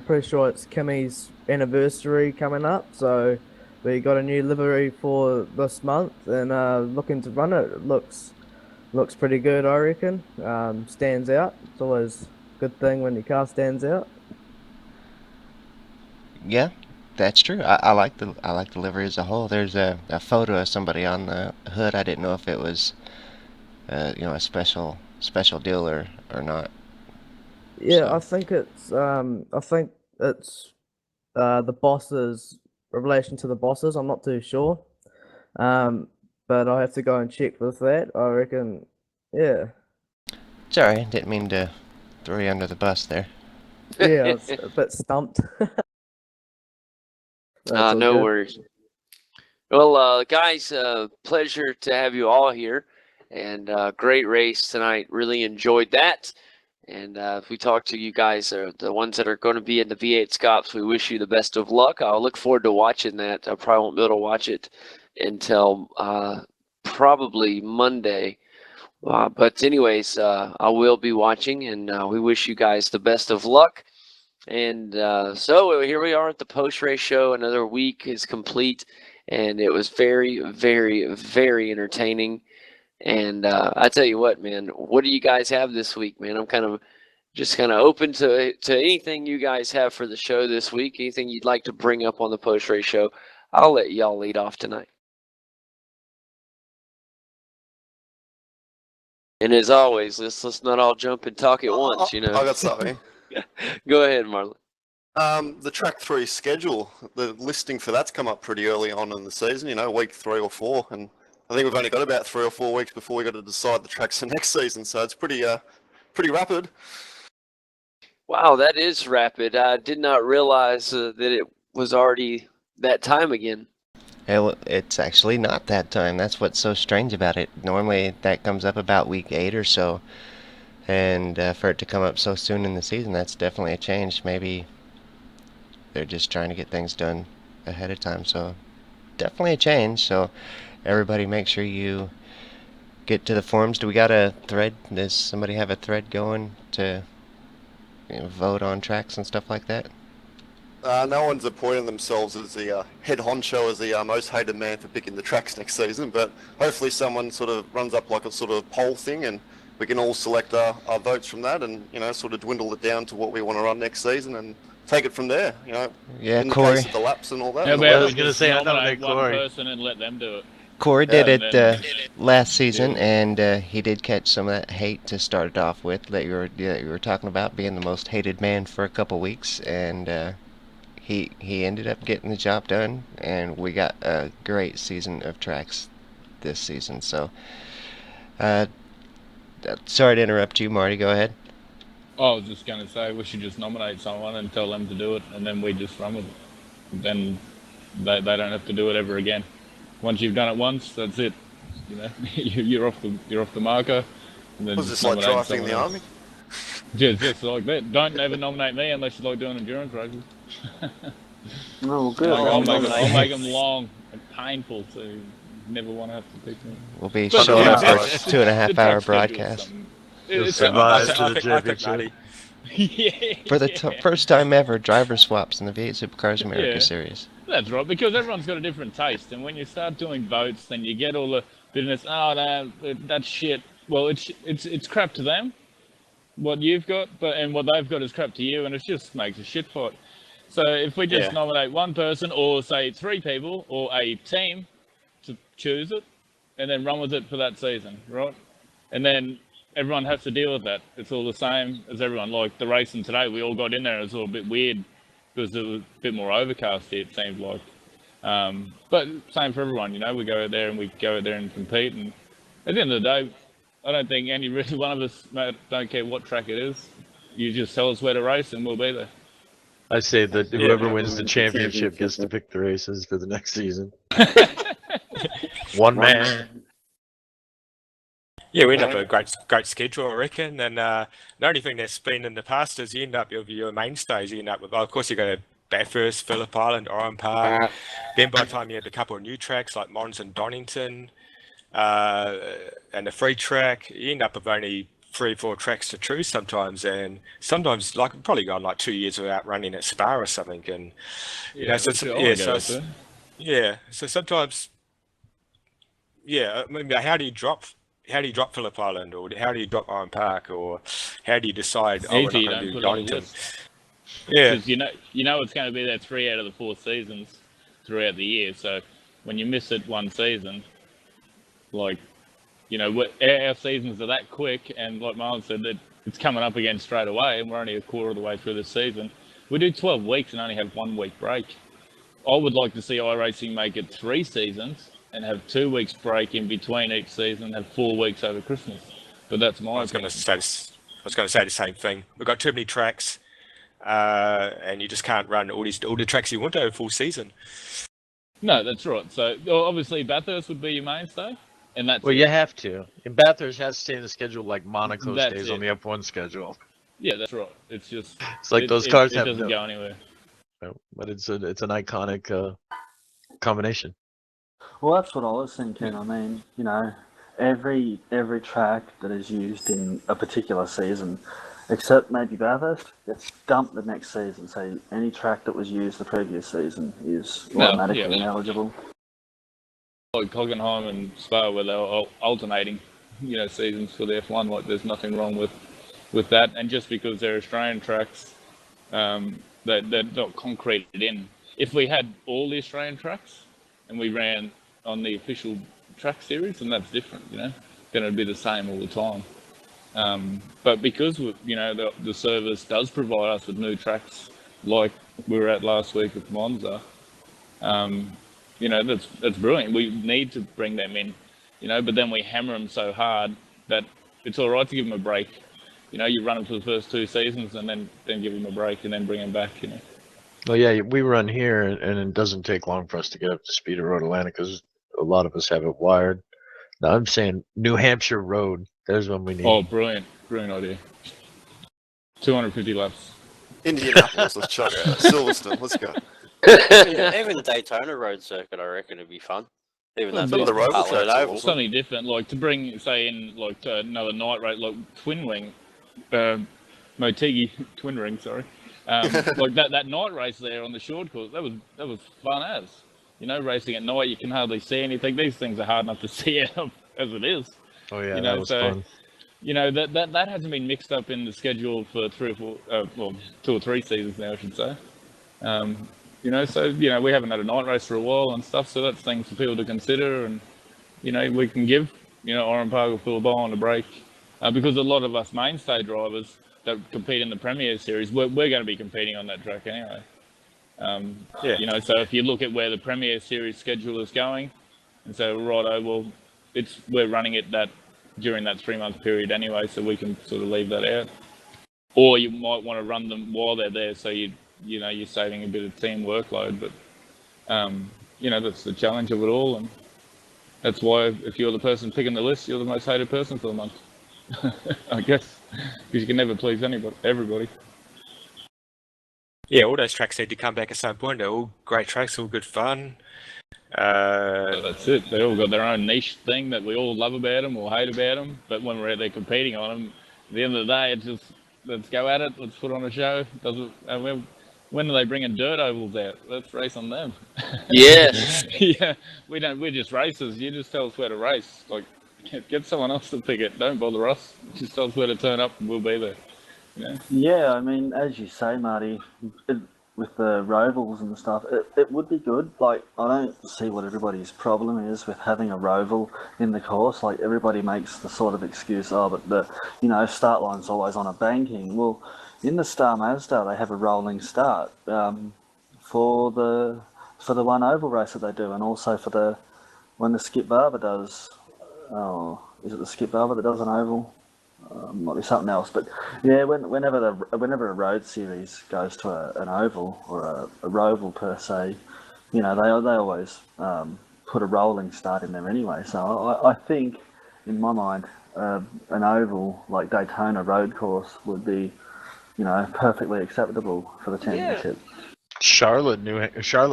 pretty sure it's Kimmy's anniversary coming up, so we got a new livery for this month, and looking to run it. It looks pretty good, I reckon. Stands out. It's always a good thing when your car stands out. Yeah, that's true. I like the livery as a whole. There's a photo of somebody on the hood. I didn't know if it was a special deal or not. Yeah, So. I think it's the bosses, relation to the bosses. I'm not too sure, but I have to go and check with that. I reckon, yeah. Sorry, didn't mean to throw you under the bus there. Yeah, I was a bit stumped. No worries. Well, guys, pleasure to have you all here, and great race tonight. Really enjoyed that. And if we talk to you guys, the ones that are going to be in the V8 Scops, we wish you the best of luck. I'll look forward to watching that. I probably won't be able to watch it until probably Monday. But anyways, I will be watching, and we wish you guys the best of luck. And so here we are at the post-race show. Another week is complete, and it was very, very, very entertaining. And I tell you what, man, what do you guys have this week, man? I'm kind of open to anything you guys have for the show this week. Anything you'd like to bring up on the post-race show? I'll let y'all lead off tonight. And as always, let's not all jump and talk at once, I got something. Go ahead, Marlon. The Track 3 schedule, the listing for that's come up pretty early on in the season, week 3 or 4, and I think we've only got about 3 or 4 weeks before we got to decide the tracks for next season, so it's pretty rapid. Wow, that is rapid. I did not realize that it was already that time again. It's actually not that time. That's what's so strange about it. Normally that comes up about week 8 or so, and for it to come up so soon in the season, that's definitely a change. Maybe they're just trying to get things done ahead of time, so definitely a change. So everybody make sure you get to the forums. Do we got a thread? Does somebody have a thread going to vote on tracks and stuff like that? No one's appointed themselves as the head honcho, as the most hated man for picking the tracks next season, but hopefully someone sort of runs up like a sort of poll thing, and we can all select our votes from that, and sort of dwindle it down to what we want to run next season and take it from there. Yeah, in the Corey. case of the laps and all that. Yeah, I was gonna say, I nominate nominate one Corey. person and let them do it. Corey did and it then- last season, and he did catch some of that hate to start it off with that you were talking about, being the most hated man for a couple weeks, and he ended up getting the job done, and we got a great season of tracks this season. So sorry to interrupt you, Marty. Go ahead. I was just going to say we should just nominate someone and tell them to do it, and then we just run with it. Then they don't have to do it ever again. Once you've done it once, that's it. You know, you're off the marker. And then Was this like drafting in the army? Just like that. Don't ever nominate me unless you like doing endurance races. No, good. I'll make them long and painful, so you never want to have to pick me. We'll be But, showing yeah, up for a 2.5 hour broadcast. Survive to the championship. For the first time ever, driver swaps in the V8 Supercars America Series. That's right, because everyone's got a different taste, and when you start doing votes, then you get all the bitterness. Oh, no, that's shit. Well, it's crap to them, what you've got, and what they've got is crap to you, and it just makes a shit fight. So if we just nominate one person, or say 3 people, or a team to choose it, and then run with it for that season, right? And then everyone has to deal with that. It's all the same as everyone. Like the racing today, we all got in there. It was all a bit weird because it was a bit more overcast here, it seemed like. But same for everyone, you know. We go out there and compete. And at the end of the day, I don't think really one of us don't care what track it is. You just tell us where to race and we'll be there. I say that whoever wins the championship gets to pick the races for the next season. One man. Yeah, we end up with a great schedule, I reckon. And the only thing that's been in the past is you end up with your mainstays. You end up with, of course, you go to Bathurst, Phillip Island, Oran Park. Then by the time you have a couple of new tracks like Mons and Donington, and the free track, you end up with only 3 or 4 tracks to choose sometimes. And sometimes, like, probably gone like 2 years without running at Spa or something. And you know, so sometimes, I mean, how do you drop Phillip Island, or how do you drop Oran Park, or how do you decide? We're not going to do Donington. Because you know it's going to be there 3 out of the 4 seasons throughout the year. So when you miss it one season, like, you know, our seasons are that quick, and like Marlon said, that it's coming up again straight away, and we're only a quarter of the way through the season. We do 12 weeks and only have 1 week break. I would like to see iRacing make it 3 seasons and have 2 weeks break in between each season, and have 4 weeks over Christmas. But that's my opinion. I was going to say the same thing. We've got too many tracks, and you just can't run all the tracks you want over a full season. No, that's right. So obviously Bathurst would be your mainstay, and that's you have to. And Bathurst has to stay in the schedule like Monaco stays on the F1 schedule. Yeah, that's right. It's just like those cars it doesn't go anywhere. No, but it's an iconic combination. Well, that's what I was thinking. I mean, you know, every track that is used in a particular season, except maybe Bathurst, gets dumped the next season. So any track that was used the previous season is automatically ineligible. Like Hockenheim and Spa, where they were alternating, you know, seasons for the F1. Like, there's nothing wrong with that. And just because they're Australian tracks, they're not concreted in. If we had all the Australian tracks and we ran on the official track series, and that's different, you know, then it'd be the same all the time. But because you know the service does provide us with new tracks, like we were at last week with Monza, you know, that's brilliant. We need to bring them in, you know, but then we hammer them so hard that it's all right to give them a break. You know, you run them for the first 2 seasons and then give them a break and then bring them back, you know. Well, yeah, we run here, and it doesn't take long for us to get up to speed at Road Atlanta because a lot of us have it wired. Now, I'm saying New Hampshire Road. There's one we need. Oh, brilliant idea. 250 laps. Indianapolis, let's chuck it. Silverstone, let's go. Even the Daytona Road Circuit, I reckon, would be fun. Even though the road tracks, something different, like to bring, say, in like another night race, like Twin Wing, Motegi Twin Ring, sorry. Like that night race there on the short course, that was fun as. You know, racing at night, you can hardly see anything. These things are hard enough to see out as it is. Oh yeah, you know, that was fun. You know, that hasn't been mixed up in the schedule for 2 or 3 seasons now, I should say. You know, so, you know, we haven't had a night race for a while and stuff, so that's things for people to consider. And, you know, we can give, you know, Oran Park or Phillip Island a break, because a lot of us mainstay drivers that compete in the Premier Series, we're going to be competing on that track anyway. You know, so if you look at where the Premier Series schedule is going, and so, righto, well, we're running it during that 3-month period anyway, so we can sort of leave that out. or you might want to run them while they're there, so you're saving a bit of team workload. But that's the challenge of it all, and that's why if you're the person picking the list, you're the most hated person for the month. I guess, because you can never please everybody. Yeah, all those tracks need to come back at some point. They're all great tracks, all good fun. That's it. They all got their own niche thing that we all love about them or hate about them. But when we're out there competing on them, at the end of the day, it's just let's go at it. Let's put on a show. When are they bringing dirt ovals out? Let's race on them. Yes. Yeah, we don't. We're just racers. You just tell us where to race. Like, get someone else to pick it. Don't bother us. Just tell us where to turn up, and we'll be there. Yeah. Yeah, I mean, as you say, Marty, with the rovals and stuff, it would be good. Like, I don't see what everybody's problem is with having a roval in the course. Like, everybody makes the sort of excuse, but the start line's always on a banking. Well, in the Star Mazda, they have a rolling start for the one oval race that they do, and also for when the Skip Barber does. Oh, is it the Skip Barber that does an oval? Might be something else, but yeah, whenever a road series goes to an oval or a roval per se, they always put a rolling start in there anyway. So I think, in my mind, an oval like Daytona road course would be, perfectly acceptable for the championship. Charlotte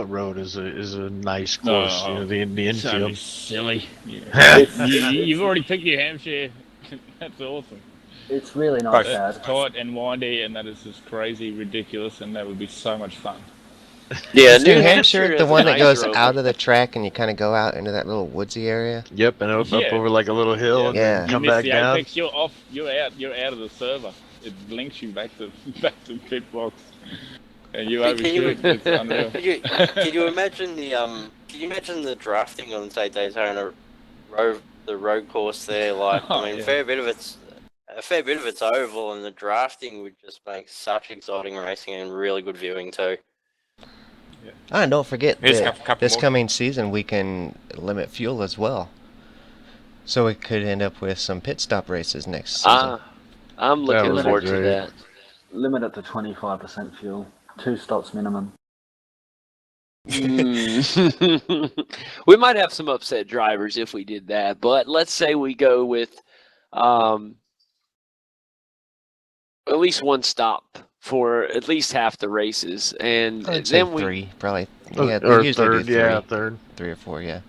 Road is a nice course. The infield. Silly. Yeah. You've already picked your Hampshire. That's awesome. It's really not It's bad. tight and windy, and that is just crazy, ridiculous, and that would be so much fun. Yeah, New Hampshire, the one that goes road. out of the track and you kind of go out into that little woodsy area. Yep, and up over like a little hill and then You come miss back the down. apex, you're off. You're out of the server. It links you back to pit box, and you overshoot. It's unreal. Can you imagine the drafting on say Daytona the road course there? Like, a fair bit of it's oval, and the drafting would just make such exciting racing and really good viewing too. And don't forget that this more. coming season we can limit fuel as well. So we could end up with some pit stop races next season. I'm looking forward to that. Limit it to 25% fuel, 2 stops minimum. We might have some upset drivers if we did that, but let's say we go with at least one stop for at least half the races, and I'd then say 3, probably. Or They usually third, do 3. yeah, third. 3 or 4, yeah.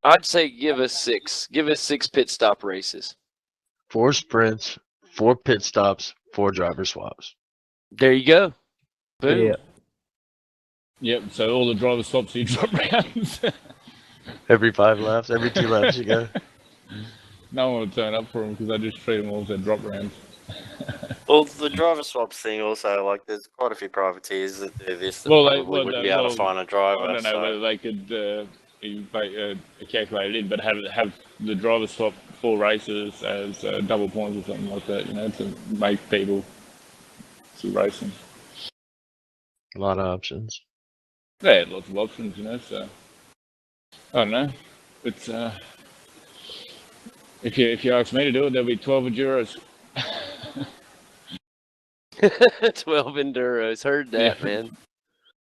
I'd say give us 6. Give us 6 pit stop races. 4 sprints, 4 pit stops, 4 driver swaps. There you go. Boom. Yeah. Yep. So all the driver swaps you drop rounds. Every 5 laps, every 2 laps you go. No one would turn up for them because I just treat them all as their drop rounds. Well, the driver swaps thing also, like, there's quite a few privateers that do this that wouldn't be able to find a driver. I don't know whether they could calculate it in, but have the driver swap 4 races as double points or something like that, to make people see racing. A lot of options. Yeah, lots of options, so I don't know. It's if you ask me to do it, there'll be 12 Enduros. 12 Enduros. Heard that, man.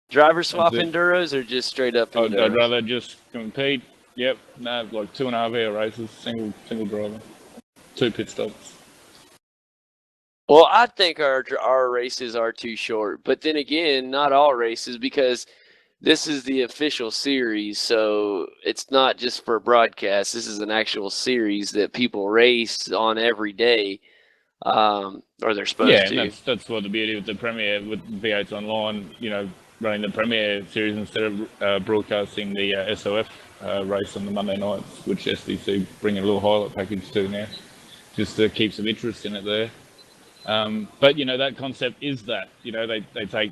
Driver swap Enduros or just straight up Enduros? I'd rather just compete. Yep, no, like 2.5 hour races, single driver, 2 pit stops. Well, I think our races are too short, but then again, not all races, because this is the official series, so it's not just for broadcast. This is an actual series that people race on every day, or they're supposed to. Yeah, and that's what the beauty of the Premier with V8's online, running the Premier series instead of broadcasting the SOF race on the Monday nights, which SDC bringing a little highlight package to now, just to keep some interest in it there. But that concept is that they take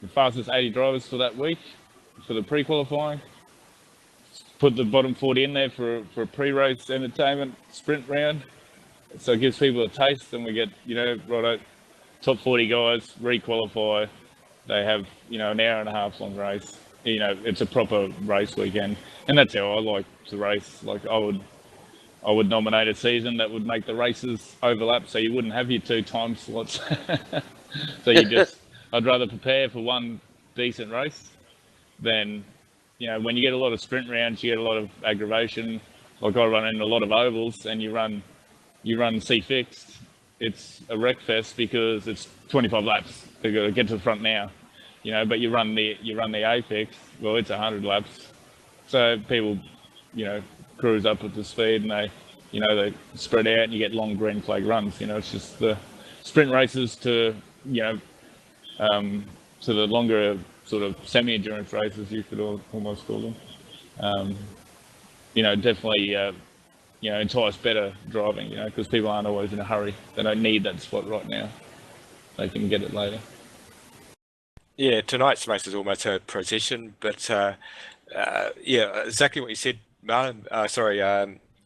the fastest 80 drivers for that week for the pre-qualifying, put the bottom 40 in there for a pre-race entertainment sprint round, so it gives people a taste, and we get top 40 guys re-qualify. They have an hour and a half long race. It's a proper race weekend, and that's how I like to race. Like, I would I would nominate a season that would make the races overlap, so you wouldn't have your 2 time slots. So I'd rather prepare for one decent race than, when you get a lot of sprint rounds, you get a lot of aggravation. Like I run in a lot of ovals, and you run C fixed. It's a wreck fest because it's 25 laps to get to the front now, But you run the A fixed, well, it's 100 laps. So people, cruise up at the speed, and they spread out, and you get long green flag runs. It's just the sprint races to the longer sort of semi-endurance races, you could almost call them. Definitely, entice better driving, because people aren't always in a hurry. They don't need that spot right now. They can get it later. Yeah, tonight's race is almost a procession, but exactly what you said, Martin.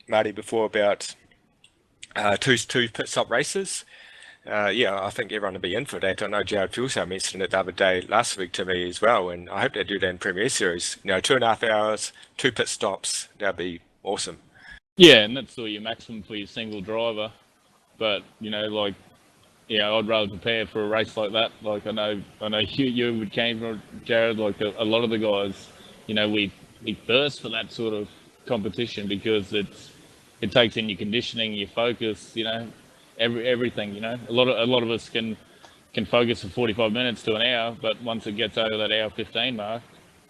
Marty, before about two pit stop races. I think everyone will be in for that. I know Jarrad Filsell mentioned it the other day, last week to me as well, and I hope they do that in Premier Series. 2.5 hours, 2 pit stops, that'd be awesome. Yeah, and that's sort of your maximum for your single driver. But, I'd rather prepare for a race like that. Like I know you would came from Jarrad, like a lot of the guys, we thirst for that sort of competition because it takes in your conditioning, your focus, everything. A lot of us can focus for 45 minutes to an hour, but once it gets over that hour 15 mark,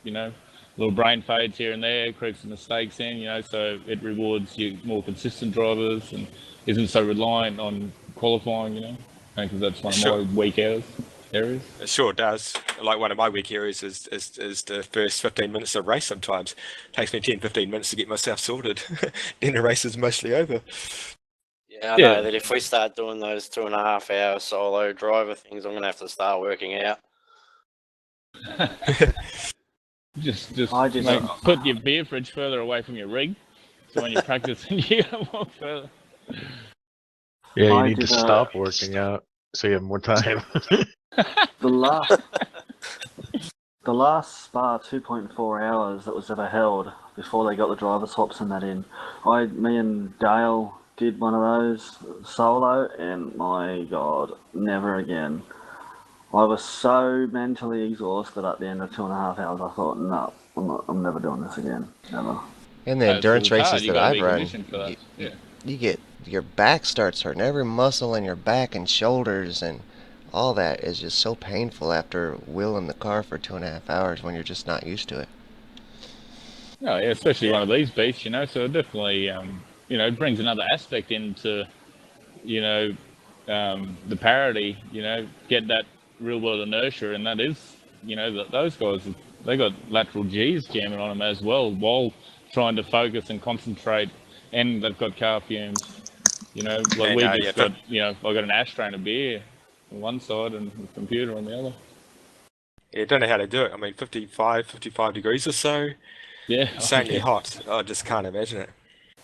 little brain fades here and there, creeps some mistakes in, so it rewards you more consistent drivers and isn't so reliant on qualifying, because that's one of my weak areas. It sure does. Like one of my weak areas is the first 15 minutes of race sometimes. It takes me 10, 15 minutes to get myself sorted. Then the race is mostly over. Yeah, I know that if we start doing those 2.5 hour solo driver things, I'm going to have to start working out. Just put your beer fridge further away from your rig, so when you're practicing, you can walk further. Yeah, you need to stop working out so you have more time. The last Spa 2.4 hours that was ever held before they got the driver swaps and that in, me and Dale did one of those solo, and my God, never again. I was so mentally exhausted at the end of 2.5 hours. I thought, no, I'm never doing this again, never. And the endurance races that I've run, you get your back starts hurting. Every muscle in your back and shoulders and all that is just so painful after wheeling the car for 2.5 hours when you're just not used to it. No, yeah, especially one of these beasts, so it definitely, it brings another aspect into, the parity, get that real world inertia, and that is, those guys, they got lateral G's jamming on them as well while trying to focus and concentrate, and they've got car fumes, I've got an ashtray and a beer on one side and a computer on the other. Yeah, don't know how to do it. I mean, 55 degrees or so. Yeah. Insanely hot. I just can't imagine it.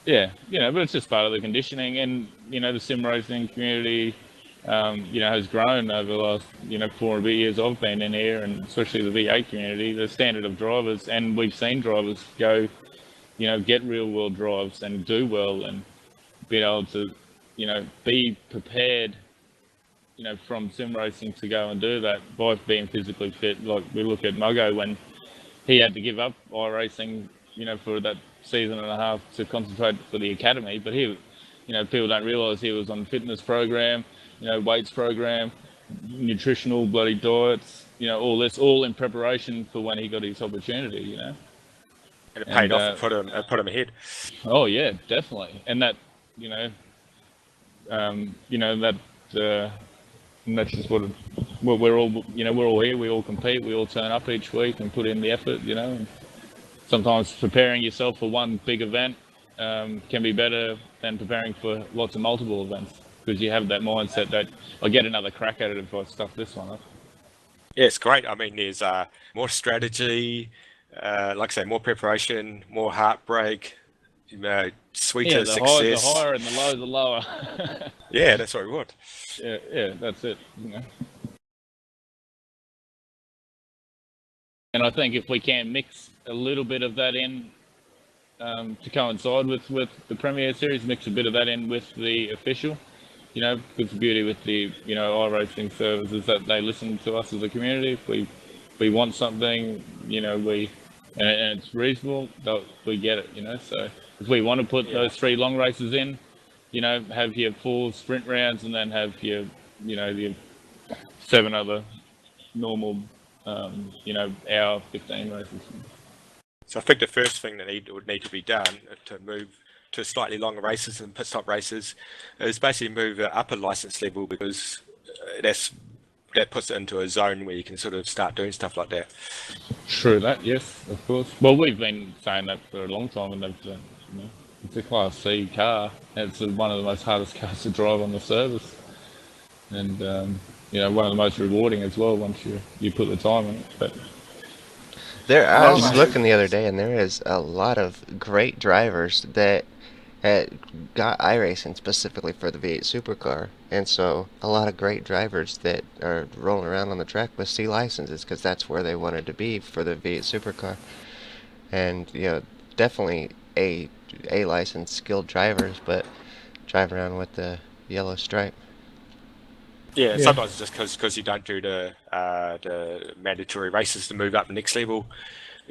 Yeah, but it's just part of the conditioning, and, the sim racing community, has grown over the last, 4 and a bit years I've been in here, and especially the V8 community, the standard of drivers, and we've seen drivers go, get real world drives and do well and be able to, be prepared, from sim racing to go and do that by being physically fit. Like we look at Muggo when he had to give up iRacing, for that season and a half to concentrate for the academy, but he, people don't realise he was on fitness program, weights program, nutritional bloody diets, all this, all in preparation for when he got his opportunity, And it paid off and put him ahead. Oh yeah, definitely. And that, and that's just what we're all, we're all here, we all compete, we all turn up each week and put in the effort, and sometimes preparing yourself for one big event can be better than preparing for lots of multiple events, because you have that mindset that I'll get another crack at it if I stuff this one up. Yeah, it's great. I mean, there's more strategy, like I say, more preparation, more heartbreak, sweeter success. The higher and the low, the lower. Yeah, that's what we want. Yeah, that's it. And I think if we can mix a little bit of that in, to coincide with the Premier Series, mix a bit of that in with the official. Because the beauty with the iRacing servers is that they listen to us as a community. If we want something, and it's reasonable, we get it. So if we want to put those 3 long races in, have your 4 sprint rounds and then have your your 7 other normal hour 15 races. So I think the first thing that would need to be done to move to slightly longer races and pit stop races is basically move up a license level, because that puts it into a zone where you can sort of start doing stuff like that. True that, yes, of course. Well, we've been saying that for a long time, and it's a Class C car. It's one of the most hardest cars to drive on the service, and one of the most rewarding as well once you put the time in it. But I was looking the other day, and there is a lot of great drivers that got iRacing specifically for the V8 Supercar, and so a lot of great drivers that are rolling around on the track with C licenses, because that's where they wanted to be for the V8 Supercar. And definitely A licensed skilled drivers, but drive around with the yellow stripe. Yeah, sometimes it's just because you don't do the mandatory races to move up the next level.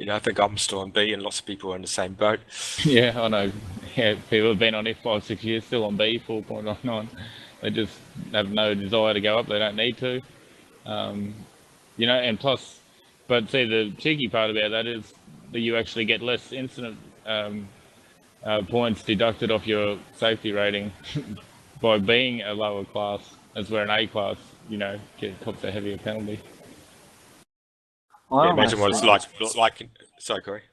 I think I'm still on B, and lots of people are in the same boat. Yeah, I know. Yeah, people have been on F 5-6 years, still on B, 4.99. They just have no desire to go up. They don't need to. And plus, but see, the cheeky part about that is that you actually get less incident points deducted off your safety rating by being a lower class, as where an A class, cops a heavier penalty. Imagine what it's like. Sorry, Corey.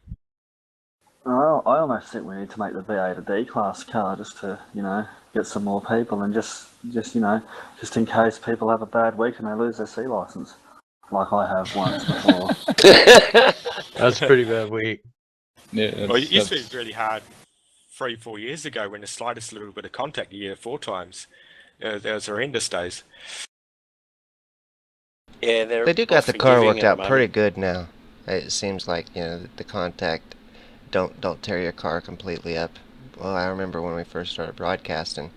I almost think we need to make the V8 a D class car, just to get some more people, and just in case people have a bad week and they lose their C license, like I have once before. That's a pretty bad week. Yeah. Well, it used to be really hard 3-4 years ago when the slightest little bit of contact, you get 4 times. There was horrendous days. Yeah, they do got the car worked out pretty good now. It seems like the contact don't tear your car completely up. Well, I remember when we first started broadcasting,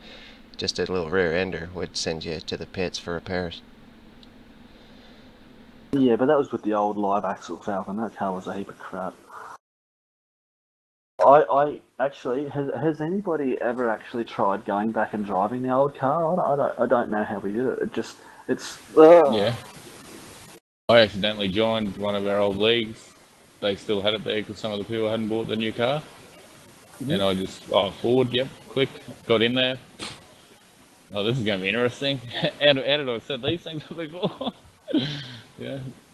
just a little rear ender would send you to the pits for repairs. Yeah, but that was with the old live axle Falcon. That car was a heap of crap. I actually, has anybody ever actually tried going back and driving the old car? I don't know how we did it. It's. Yeah. I accidentally joined one of our old leagues. They still had it there because some of the people hadn't bought the new car. Mm-hmm. And I just, forward, quick, got in there. Oh, this is going to be interesting. How did I set these things up before?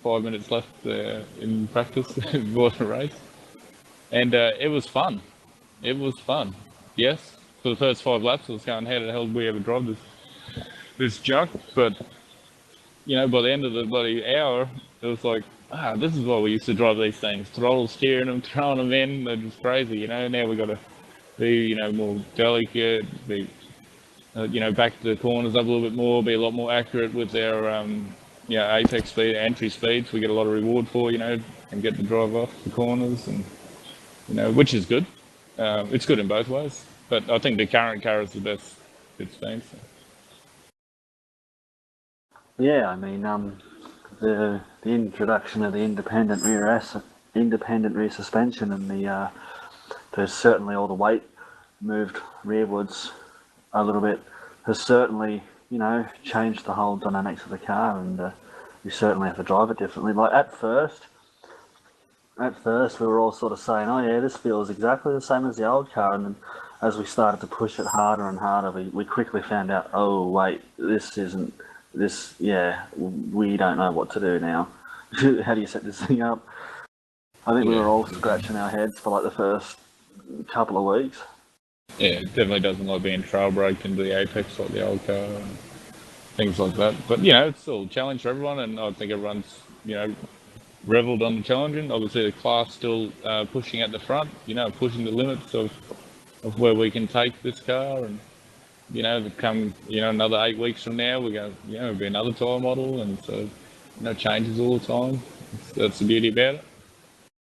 5 minutes left in practice before the race. And it was fun. Yes, for the first 5 laps I was going, how the hell did we ever drive this junk? But, by the end of the bloody hour, it was like, this is why we used to drive these things. Throttle steering them, throwing them in, they're just crazy, Now we've got to be, more delicate, be, back to the corners up a little bit more, be a lot more accurate with our, apex speed, entry speeds. We get a lot of reward for, and get the drive off the corners, and, which is good. It's good in both ways. But I think the current car is the best it's been. So. Yeah, I mean, the introduction of the independent rear suspension, and there's certainly all the weight moved rearwards a little bit, has certainly changed the whole dynamics of the car, and you certainly have to drive it differently. Like at first we were all sort of saying, oh yeah, this feels exactly the same as the old car, and then as we started to push it harder and harder, we quickly found out, oh wait, we don't know what to do now. How do you set this thing up? I think we were all scratching our heads for like the first couple of weeks. Yeah, it definitely doesn't like being trail braked into the apex like the old car and things like that. But, it's still a challenge for everyone, and I think everyone's, revelled on the challenging. Obviously, the class still pushing at the front, pushing the limits of where we can take this car. And, come, another 8 weeks from now, we're going to, it'll be another tyre model. And so, changes all the time. That's the beauty about it.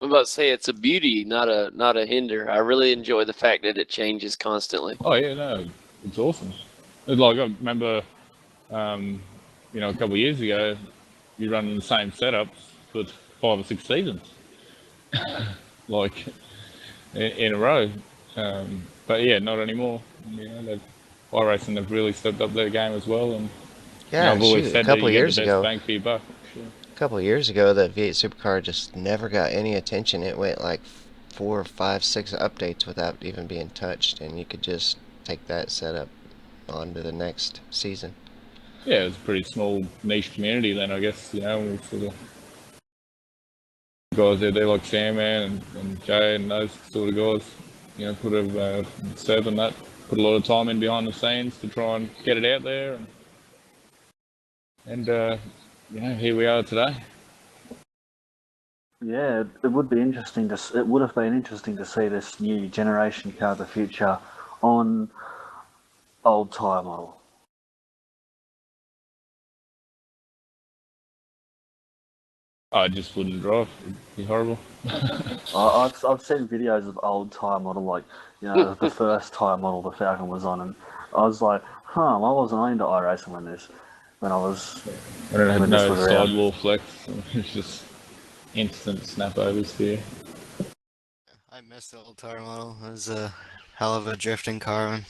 I'm about to say it's a beauty, not a hinder. I really enjoy the fact that it changes constantly. Oh yeah, no, it's awesome. It's like I remember, a couple of years ago, you running the same setups for 5 or 6 seasons, like in a row. But yeah, not anymore. iRacing have really stepped up their game as well, and Yeah, I've always shoot, a said that couple you get years the best ago. bang for your buck. Sure. A couple of years ago, the V8 Supercar just never got any attention. It went like 4, 5, 6 updates without even being touched, and you could just take that setup on to the next season. Yeah, it's a pretty small niche community then, I guess, with sort of guys out there like Sam and Jay and those sort of guys, put a Seb and that, put a lot of time in behind the scenes to try and get it out there, and here we are today. Yeah, it would be interesting it would have been interesting to see this new generation car of the future on old tyre model. I just wouldn't drive. It'd be horrible. I've seen videos of old tyre model, like the first tyre model the Falcon was on, and I was like, I wasn't into iRacing when I was. When it had when no this was around. sidewall flex, it's just instant snap overs for you. I miss the old tire model. It was a hell of a drifting car, man.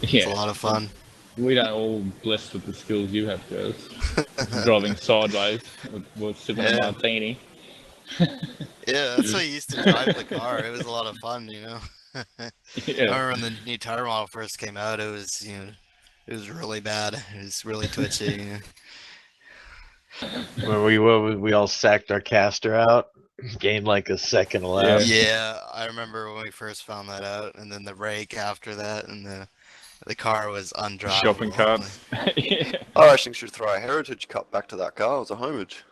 Yeah, It's a lot of fun. We don't all blessed with the skills you have, guys. Driving sideways with sipping a martini. Yeah, that's what you used to drive the car. It was a lot of fun, Yeah. I remember when the new tire model first came out, it was, it was really bad. It was really twitchy. Where we all sacked our caster out, gained like a second lap. Yeah, I remember when we first found that out, and then the rake after that, and the car was undrivable. Shopping carts. I actually should throw a Heritage Cup back to that car. It was a homage.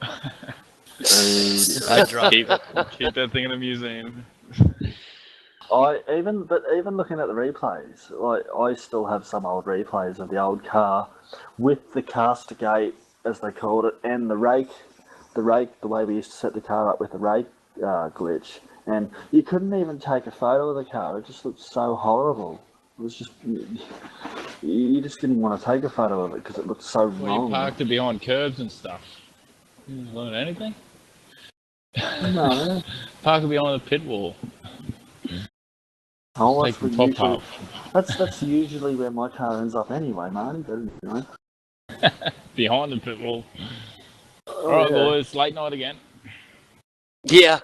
I dropped keep that thing in the museum. Even looking at the replays, like I still have some old replays of the old car with the caster gate, as they called it, and the rake, the way we used to set the car up with the rake glitch, and you couldn't even take a photo of the car. It just looked so horrible. It was just you just didn't want to take a photo of it because it looked so Well, wrong. you parked it behind curbs and stuff. You didn't learn anything? No. Park it behind the pit wall. Oh, Take the top half. That's usually where my car ends up anyway, Marty. But Behind the pit wall. All right, boys. Late night again. Yeah.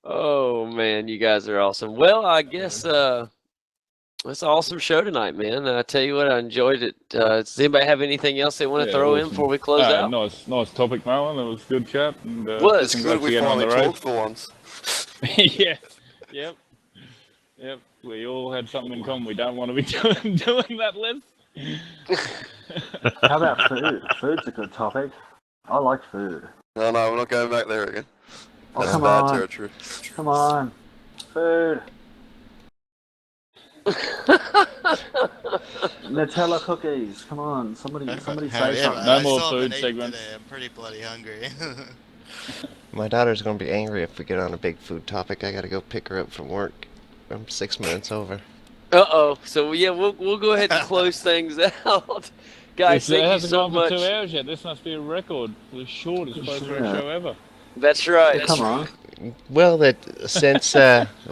Oh man, you guys are awesome. Well, I guess it's an awesome show tonight, man. I tell you what, I enjoyed it. Does anybody have anything else they want to throw in before we close out? Nice topic, Marlon. It was a good chat. And, was It's good we finally talked for once. Yeah. Yep. We all had something in common. We don't want to be doing that list. How about food? Food's a good topic. I like food. No, we're not going back there again. Oh, That's come bad on. territory. Come on. Food. Nutella cookies. Come on. Somebody say something. No more food segments. Today. I'm pretty bloody hungry. My daughter's gonna be angry if we get on a big food topic. I gotta go pick her up from work. I'm 6 minutes over. Uh-oh. So yeah, we'll go ahead and close things out. Guys, It thank you hasn't so gone much. for 2 hours yet. This must be a record. The shortest post-race show ever. That's right. Come on. Well, since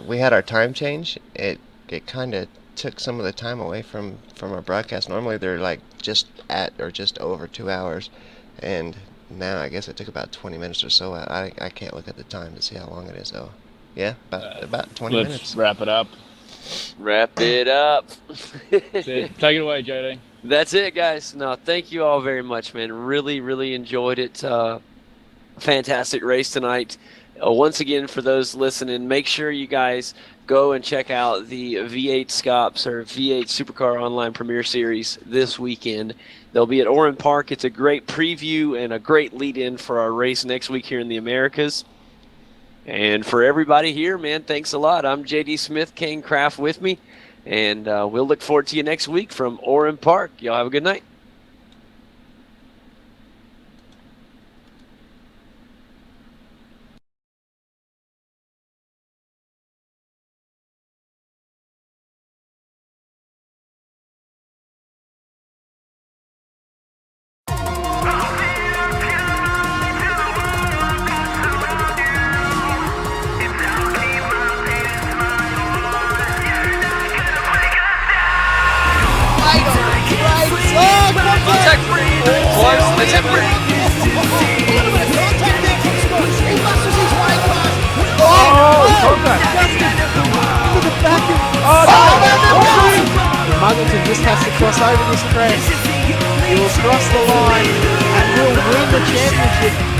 we had our time change, it kind of took some of the time away from our broadcast. Normally they're like just at or just over 2 hours, and now I guess it took about 20 minutes or so. I can't look at the time to see how long it is though. Yeah, about 20 Let's minutes. wrap it up. Wrap it up. That's it. Take it away, JD. That's it, guys. No, thank you all very much, man. Really, really enjoyed it. Fantastic race tonight. Once again, for those listening, make sure you guys go and check out the V8 Scops or V8 Supercar Online Premier Series this weekend. They'll be at Orland Park. It's a great preview and a great lead-in for our race next week here in the Americas. And for everybody here, man, thanks a lot. I'm JD Smith, Kane Craft with me, and we'll look forward to you next week from Orland Park. Y'all have a good night. cross over this crest. He will cross the line and will win the championship